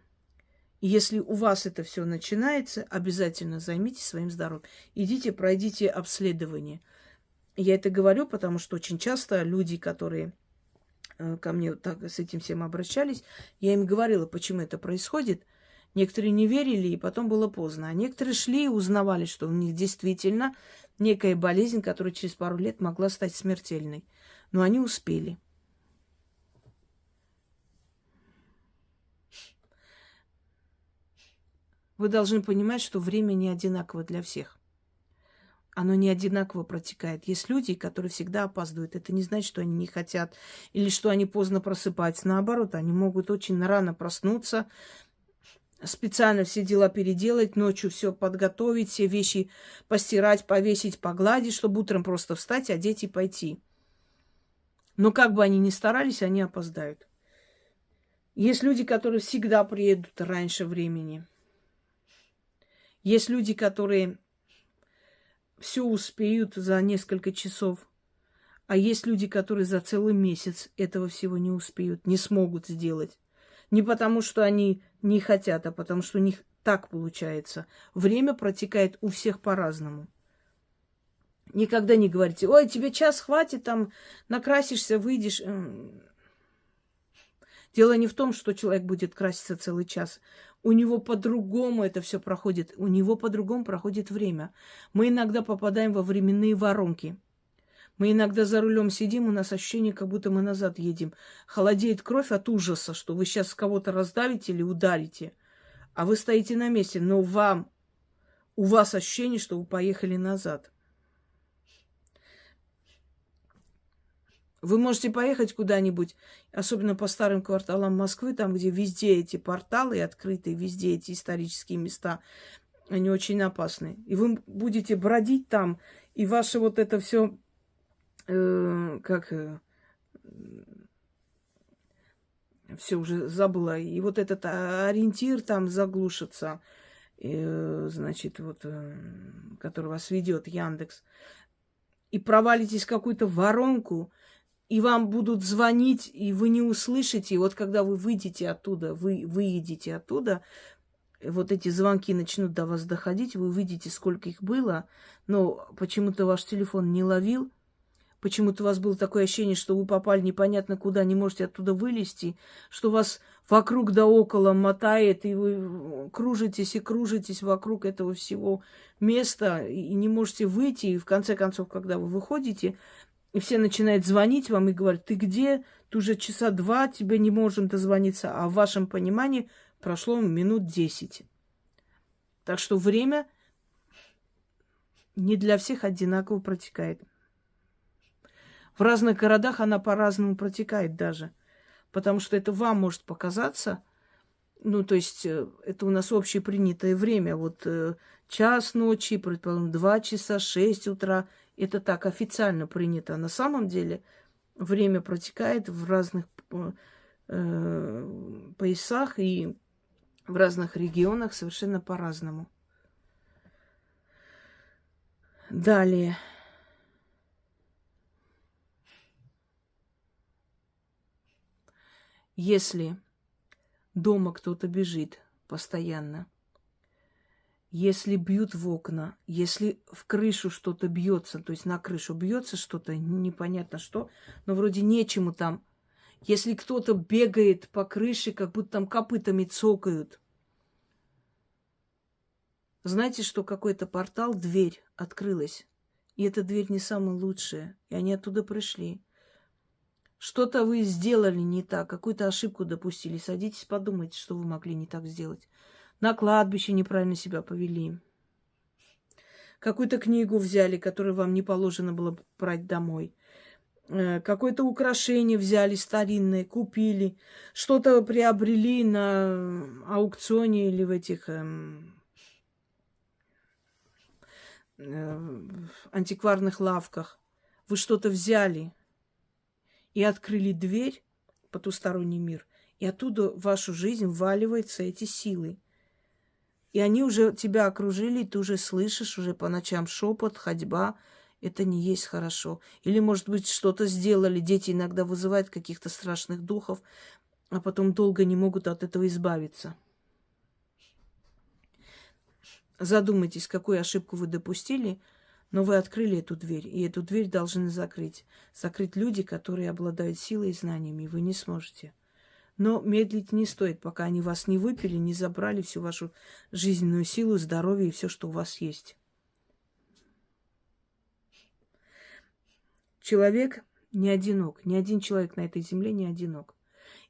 И если у вас это все начинается, обязательно займитесь своим здоровьем. Идите, пройдите обследование. Я это говорю, потому что очень часто люди, которые ко мне так, с этим всем обращались, я им говорила, почему это происходит. Некоторые не верили, и потом было поздно. А некоторые шли и узнавали, что у них действительно некая болезнь, которая через пару лет могла стать смертельной. Но они успели. Вы должны понимать, что время не одинаково для всех. Оно не одинаково протекает. Есть люди, которые всегда опаздывают. Это не значит, что они не хотят или что они поздно просыпаются. Наоборот, они могут очень рано проснуться, специально все дела переделать, ночью все подготовить, все вещи постирать, повесить, погладить, чтобы утром просто встать, одеть и пойти. Но как бы они ни старались, они опоздают. Есть люди, которые всегда приедут раньше времени. Есть люди, которые все успеют за несколько часов. А есть люди, которые за целый месяц этого всего не успеют, не смогут сделать. Не потому, что они не хотят, а потому, что у них так получается. Время протекает у всех по-разному. Никогда не говорите, ой, тебе час хватит, там накрасишься, выйдешь. Дело не в том, что человек будет краситься целый час. У него по-другому это все проходит. У него по-другому проходит время. Мы иногда попадаем во временные воронки. Мы иногда за рулем сидим, у нас ощущение, как будто мы назад едем. Холодеет кровь от ужаса, что вы сейчас кого-то раздавите или ударите. А вы стоите на месте, но у вас ощущение, что вы поехали назад. Вы можете поехать куда-нибудь, особенно по старым кварталам Москвы, там, где везде эти порталы открыты, везде эти исторические места, они очень опасны. И вы будете бродить там, и ваше вот это все, все уже забыла, и вот этот ориентир там заглушится, значит, вот, который вас ведет, Яндекс, и провалитесь в какую-то воронку, и вам будут звонить, и вы не услышите. И вот когда вы выйдете оттуда, вы выедете оттуда, вот эти звонки начнут до вас доходить, вы увидите, сколько их было, но почему-то ваш телефон не ловил, почему-то у вас было такое ощущение, что вы попали непонятно куда, не можете оттуда вылезти, что вас вокруг да около мотает, и вы кружитесь и кружитесь вокруг этого всего места, и не можете выйти. И в конце концов, когда вы выходите, и все начинают звонить вам и говорят, ты где? Ты уже часа 2, тебе не можем дозвониться. А в вашем понимании прошло минут 10. Так что время не для всех одинаково протекает. В разных городах она по-разному протекает даже. Потому что это вам может показаться Ну, то есть это у нас общепринятое время. Вот час ночи, предположим, 2 часа, 6 утра. Это так официально принято. А на самом деле время протекает в разных поясах и в разных регионах совершенно по-разному. Далее. Если дома кто-то бежит постоянно, если бьют в окна, если в крышу что-то бьется, то есть на крышу бьется что-то, непонятно что, но вроде нечему там. Если кто-то бегает по крыше, как будто там копытами цокают. Знаете, что какой-то портал, дверь открылась. И эта дверь не самая лучшая. И они оттуда пришли. Что-то вы сделали не так, какую-то ошибку допустили. Садитесь, подумайте, что вы могли не так сделать. На кладбище неправильно себя повели. Какую-то книгу взяли, которую вам не положено было брать домой. Какое-то украшение взяли старинное, купили. Что-то приобрели на аукционе или в этих антикварных лавках. Вы что-то взяли и открыли дверь в потусторонний мир, и оттуда в вашу жизнь вваливаются эти силы. И они уже тебя окружили, и ты уже слышишь уже по ночам шепот, ходьба. Это не есть хорошо. Или, может быть, что-то сделали. Дети иногда вызывают каких-то страшных духов, а потом долго не могут от этого избавиться. Задумайтесь, какую ошибку вы допустили, но вы открыли эту дверь, и эту дверь должны закрыть. Закрыть люди, которые обладают силой и знаниями, и вы не сможете. Но медлить не стоит, пока они вас не выпили, не забрали всю вашу жизненную силу, здоровье и все, что у вас есть. Человек не одинок. Ни один человек на этой земле не одинок.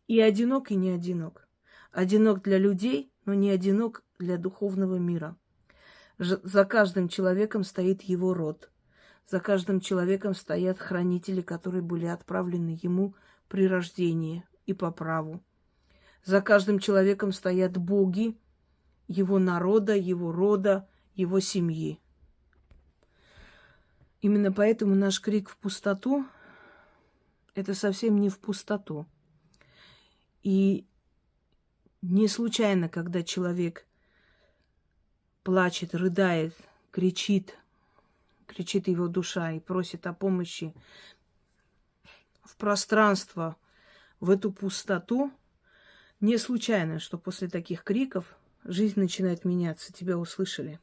И одинок, и не одинок. Одинок для людей, но не одинок для духовного мира. За каждым человеком стоит его род. За каждым человеком стоят хранители, которые были отправлены ему при рождении и по праву. За каждым человеком стоят боги его народа, его рода, его семьи. Именно поэтому наш крик в пустоту – это совсем не в пустоту. И не случайно, когда человек плачет, рыдает, кричит его душа и просит о помощи в пространство, в эту пустоту, не случайно, что после таких криков жизнь начинает меняться, тебя услышали.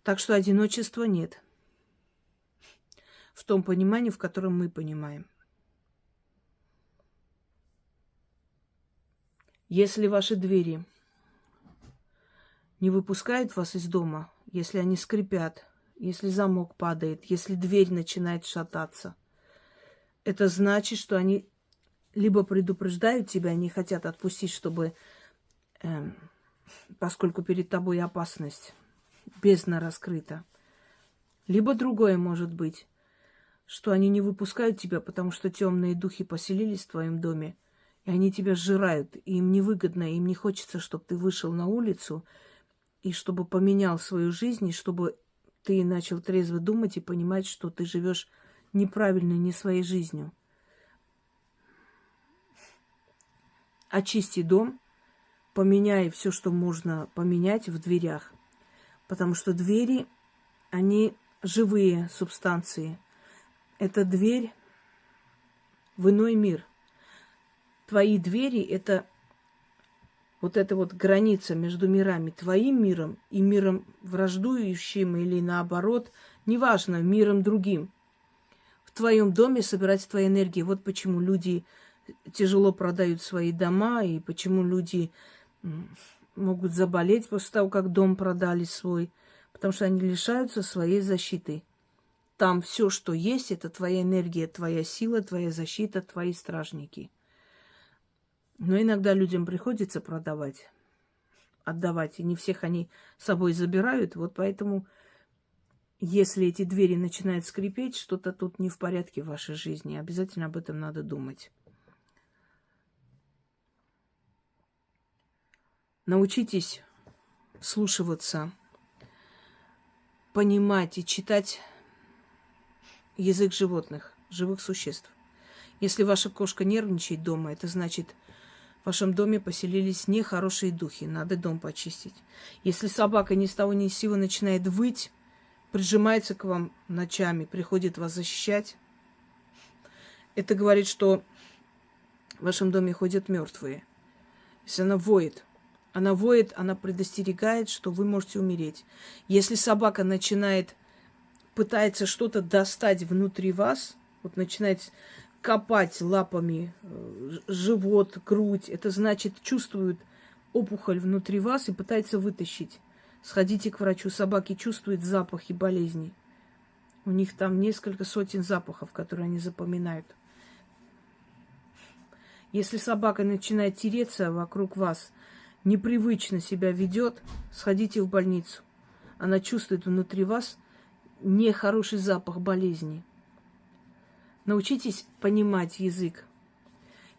Так что одиночества нет. В том понимании, в котором мы понимаем. Если ваши двери не выпускают вас из дома, если они скрипят, если замок падает, если дверь начинает шататься, это значит, что они либо предупреждают тебя, не хотят отпустить, чтобы, поскольку перед тобой опасность, бездна раскрыта. Либо другое может быть, что они не выпускают тебя, потому что темные духи поселились в твоем доме, и они тебя сжирают, и им невыгодно, им не хочется, чтобы ты вышел на улицу, и чтобы поменял свою жизнь, и чтобы ты начал трезво думать и понимать, что ты живешь неправильно, не своей жизнью. Очисти дом, поменяй все, что можно поменять в дверях. Потому что двери, они живые субстанции. Это дверь в иной мир. Твои двери – это вот эта вот граница между мирами. Твоим миром и миром враждующим или наоборот, неважно, миром другим. В твоем доме собирать твои энергии. Вот почему люди тяжело продают свои дома, и почему люди могут заболеть после того, как дом продали свой, потому что они лишаются своей защиты. Там все, что есть, это твоя энергия, твоя сила, твоя защита, твои стражники. Но иногда людям приходится продавать, отдавать, и не всех они с собой забирают. Вот поэтому, если эти двери начинают скрипеть, что-то тут не в порядке в вашей жизни. Обязательно об этом надо думать. Научитесь вслушиваться, понимать и читать язык животных, живых существ. Если ваша кошка нервничает дома, это значит, в вашем доме поселились нехорошие духи, надо дом почистить. Если собака ни с того ни с сего начинает выть, прижимается к вам ночами, приходит вас защищать, это говорит, что в вашем доме ходят мертвые. Если она воет, она предостерегает, что вы можете умереть. Если собака пытается что-то достать внутри вас, вот начинает копать лапами живот, грудь, это значит, чувствует опухоль внутри вас и пытается вытащить. Сходите к врачу. Собаки чувствуют запахи болезней. У них там несколько сотен запахов, которые они запоминают. Если собака начинает тереться вокруг вас, непривычно себя ведет, сходите в больницу. Она чувствует внутри вас нехороший запах болезни. Научитесь понимать язык.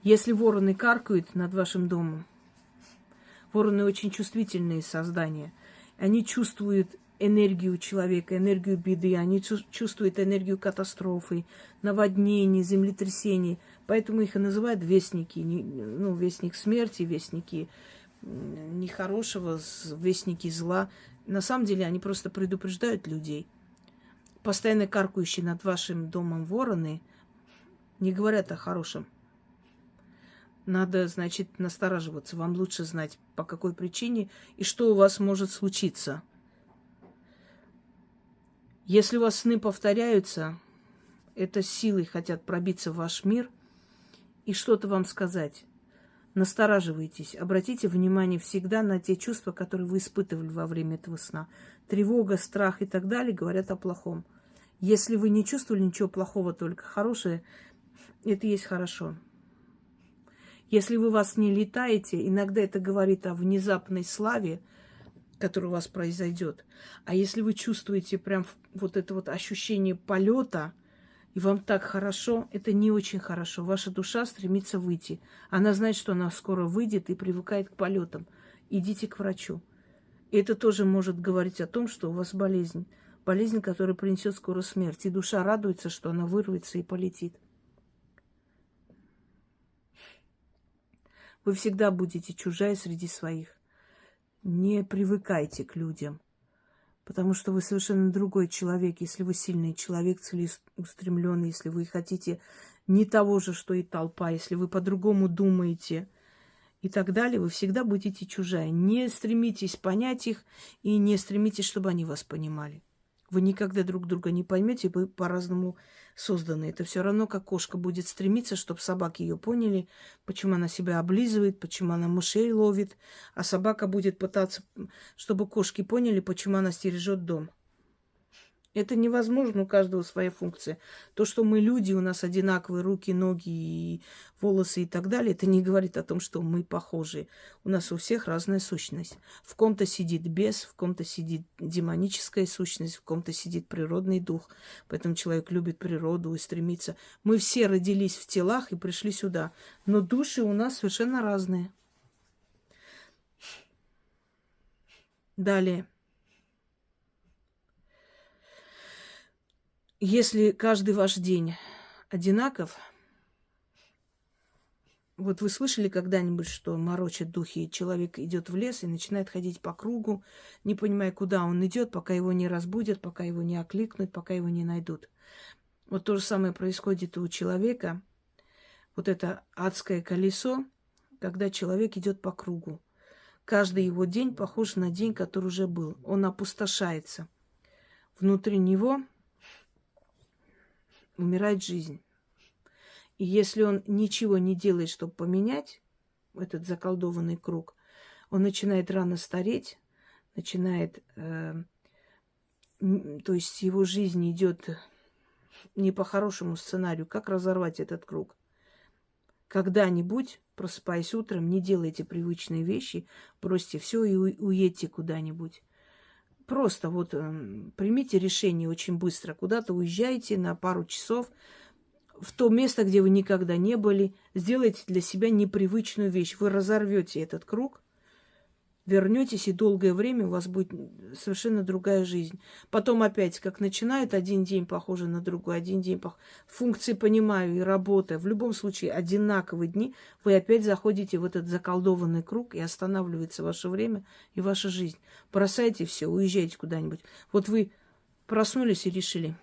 Если вороны каркают над вашим домом, вороны очень чувствительные создания. Они чувствуют энергию человека, энергию беды, они чувствуют энергию катастрофы, наводнений, землетрясений. Поэтому их и называют вестники. Вестник смерти, вестники нехорошего, вестники зла. На самом деле они просто предупреждают людей. Постоянно каркающие над вашим домом вороны не говорят о хорошем. Надо, значит, настораживаться. Вам лучше знать, по какой причине и что у вас может случиться. Если у вас сны повторяются, это силы хотят пробиться в ваш мир и что-то вам сказать. Настораживайтесь, обратите внимание всегда на те чувства, которые вы испытывали во время этого сна. Тревога, страх и так далее говорят о плохом. Если вы не чувствовали ничего плохого, только хорошее, это и есть хорошо. Если вы во сне летаете, иногда это говорит о внезапной славе, которая у вас произойдет. А если вы чувствуете прям вот это вот ощущение полета, и вам так хорошо, это не очень хорошо. Ваша душа стремится выйти. Она знает, что она скоро выйдет и привыкает к полетам. Идите к врачу. И это тоже может говорить о том, что у вас болезнь. Болезнь, которая принесет скоро смерть. И душа радуется, что она вырвется и полетит. Вы всегда будете чужая среди своих. Не привыкайте к людям, потому что вы совершенно другой человек. Если вы сильный человек, целеустремленный, если вы хотите не того же, что и толпа, если вы по-другому думаете и так далее, вы всегда будете чужая. Не стремитесь понять их и не стремитесь, чтобы они вас понимали. Вы никогда друг друга не поймете, вы по-разному созданы. Это все равно, как кошка будет стремиться, чтобы собаки ее поняли, почему она себя облизывает, почему она мышей ловит, а собака будет пытаться, чтобы кошки поняли, почему она стережет дом. Это невозможно, у каждого своя функция. То, что мы люди, у нас одинаковые руки, ноги, и волосы и так далее, это не говорит о том, что мы похожи. У нас у всех разная сущность. В ком-то сидит бес, в ком-то сидит демоническая сущность, в ком-то сидит природный дух. Поэтому человек любит природу и стремится. Мы все родились в телах и пришли сюда. Но души у нас совершенно разные. Далее. Если каждый ваш день одинаков, вот вы слышали когда-нибудь, что морочат духи, человек идет в лес и начинает ходить по кругу, не понимая, куда он идет, пока его не разбудят, пока его не окликнут, пока его не найдут. Вот то же самое происходит и у человека. Вот это адское колесо, когда человек идет по кругу. Каждый его день похож на день, который уже был. Он опустошается. Внутри него умирает жизнь. И если он ничего не делает, чтобы поменять этот заколдованный круг, он начинает рано стареть, начинает, то есть его жизнь идет не по хорошему сценарию. Как разорвать этот круг? Когда-нибудь, просыпаясь утром, не делайте привычные вещи, бросьте все и уедьте куда-нибудь. Просто вот примите решение очень быстро. Куда-то уезжайте на пару часов в то место, где вы никогда не были. Сделайте для себя непривычную вещь. Вы разорвете этот круг, вернетесь, и долгое время у вас будет совершенно другая жизнь. Потом опять, как начинает, один день похоже на другой, один день похож. Функции понимаю и работа. В любом случае, одинаковые дни, вы опять заходите в этот заколдованный круг, и останавливается ваше время и ваша жизнь. Бросайте все, уезжайте куда-нибудь. Вот вы проснулись и решили,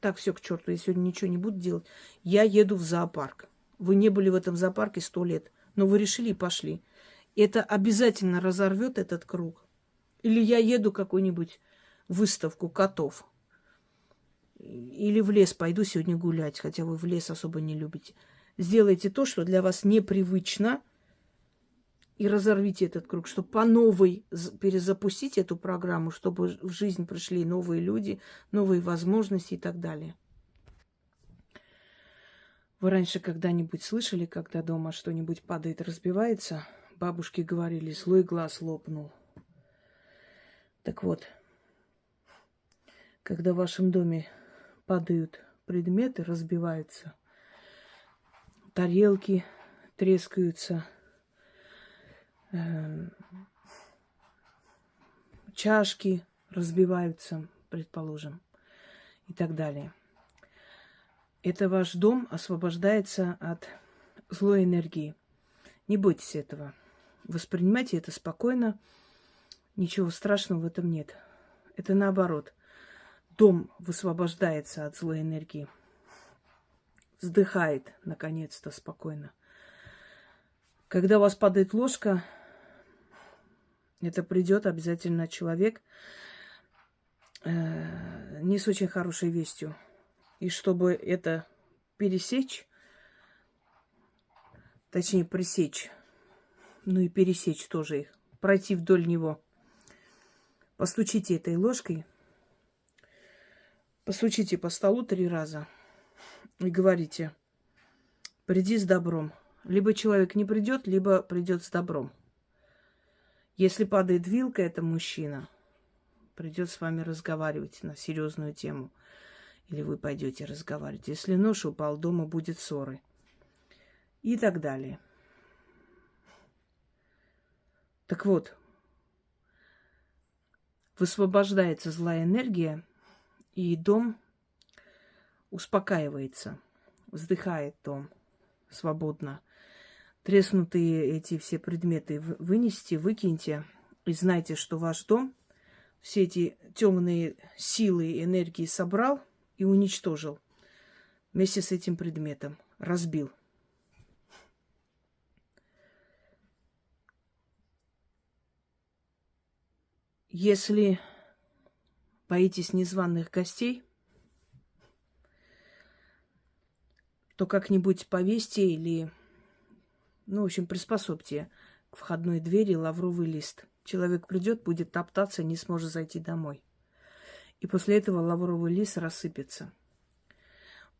так, все к черту, я сегодня ничего не буду делать. Я еду в зоопарк. Вы не были в этом зоопарке 100 лет, но вы решили и пошли. Это обязательно разорвет этот круг. Или я еду какую-нибудь выставку котов. Или в лес пойду сегодня гулять, хотя вы в лес особо не любите. Сделайте то, что для вас непривычно, и разорвите этот круг, чтобы по новой перезапустить эту программу, чтобы в жизнь пришли новые люди, новые возможности и так далее. Вы раньше когда-нибудь слышали, когда дома что-нибудь падает, разбивается? Бабушки говорили, злой глаз лопнул. Так вот, когда в вашем доме падают предметы, разбиваются, тарелки трескаются, чашки разбиваются, предположим, и так далее. Это ваш дом освобождается от злой энергии. Не бойтесь этого. Воспринимайте это спокойно. Ничего страшного в этом нет. Это наоборот. Дом высвобождается от злой энергии. Вздыхает, наконец-то, спокойно. Когда у вас падает ложка, это придет обязательно человек не с очень хорошей вестью. И чтобы это пересечь, точнее пресечь, ну и пересечь тоже их, пройти вдоль него, постучите этой ложкой, постучите по столу 3 раза и говорите: приди с добром. Либо человек не придет, либо придет с добром. Если падает вилка, это мужчина. Придет с вами разговаривать на серьезную тему. Или вы пойдете разговаривать. Если нож упал, дома будет ссоры. И так далее. Так вот, высвобождается злая энергия, и дом успокаивается. Вздыхает дом свободно. Треснутые эти все предметы вынесите, выкиньте. И знайте, что ваш дом все эти темные силы и энергии собрал и уничтожил вместе с этим предметом. Разбил. Если боитесь незваных гостей, то как-нибудь повесьте или, в общем, приспособьте к входной двери лавровый лист. Человек придет, будет топтаться, не сможет зайти домой. И после этого лавровый лист рассыпется.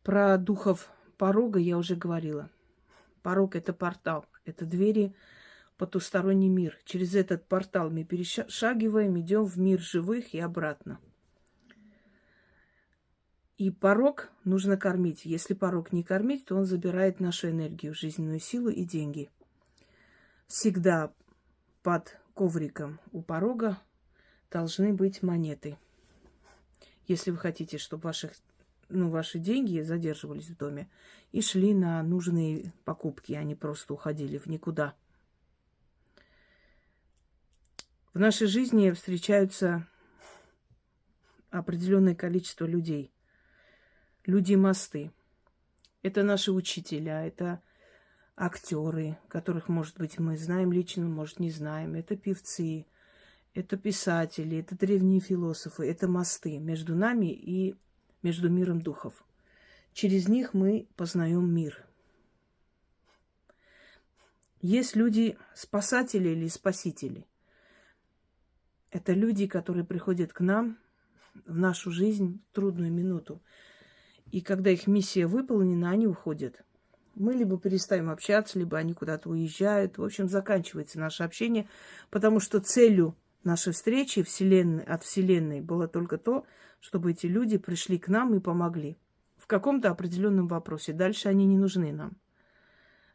Про духов порога я уже говорила. Порог – это портал, это двери в потусторонний мир. Через этот портал мы перешагиваем, идем в мир живых и обратно. И порог нужно кормить. Если порог не кормить, то он забирает нашу энергию, жизненную силу и деньги. Всегда под ковриком у порога должны быть монеты. Если вы хотите, чтобы ваши деньги задерживались в доме и шли на нужные покупки, а не просто уходили в никуда. В нашей жизни встречаются определенное количество людей. Люди-мосты. Это наши учителя, это актеры, которых, может быть, мы знаем лично, может, не знаем. Это певцы, это писатели, это древние философы, это мосты между нами и между миром духов. Через них мы познаем мир. Есть люди-спасатели или спасители. Это люди, которые приходят к нам в нашу жизнь в трудную минуту. И когда их миссия выполнена, они уходят. Мы либо перестаем общаться, либо они куда-то уезжают. В общем, заканчивается наше общение, потому что целью нашей встречи от Вселенной было только то, чтобы эти люди пришли к нам и помогли в каком-то определенном вопросе. Дальше они не нужны нам.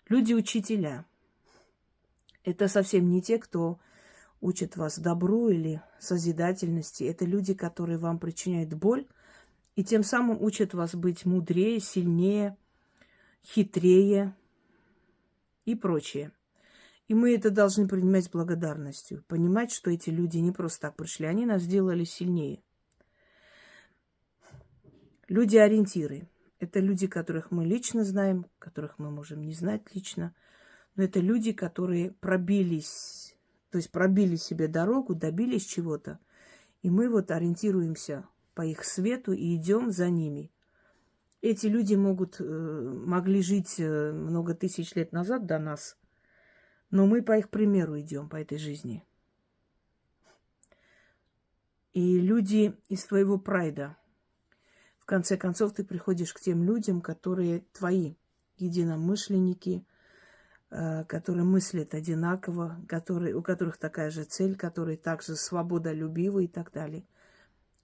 Люди-учителя. Это совсем не те, кто учат вас добру или созидательности. Это люди, которые вам причиняют боль, и тем самым учат вас быть мудрее, сильнее, хитрее и прочее. И мы это должны принимать с благодарностью. Понимать, что эти люди не просто так пришли, они нас сделали сильнее. Люди-ориентиры. Это люди, которых мы лично знаем, которых мы можем не знать лично. Но это люди, которые пробились, то есть пробили себе дорогу, добились чего-то. И мы вот ориентируемся по их свету и идем за ними. Эти люди могли жить много тысяч лет назад до нас, но мы по их примеру идем по этой жизни. И люди из твоего прайда. В конце концов, ты приходишь к тем людям, которые твои единомышленники, которые мыслят одинаково, у которых такая же цель, которые также свободолюбивы и так далее.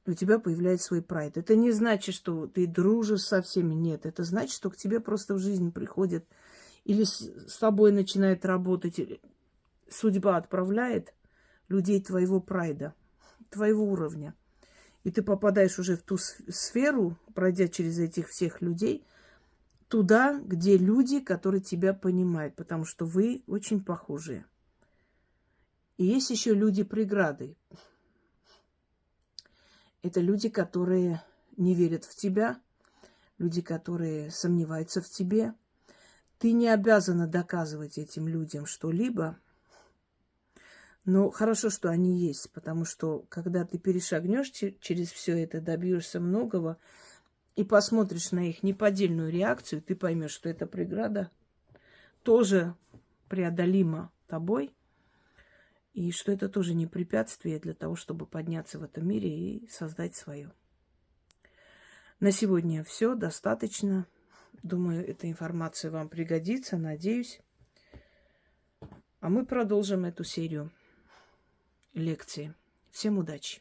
И у тебя появляется свой прайд. Это не значит, что ты дружишь со всеми. Нет, это значит, что к тебе просто в жизнь приходят или с тобой начинает работать, или судьба отправляет людей твоего прайда, твоего уровня. И ты попадаешь уже в ту сферу, пройдя через этих всех людей, туда, где люди, которые тебя понимают, потому что вы очень похожие. И есть еще люди-преграды. Это люди, которые не верят в тебя, люди, которые сомневаются в тебе. Ты не обязана доказывать этим людям что-либо, но хорошо, что они есть, потому что когда ты перешагнешь через все это, добьешься многого и посмотришь на их неподдельную реакцию, ты поймешь, что эта преграда тоже преодолима тобой, и что это тоже не препятствие для того, чтобы подняться в этом мире и создать свое. На сегодня все, достаточно. Думаю, эта информация вам пригодится, надеюсь. А мы продолжим эту серию лекций. Всем удачи!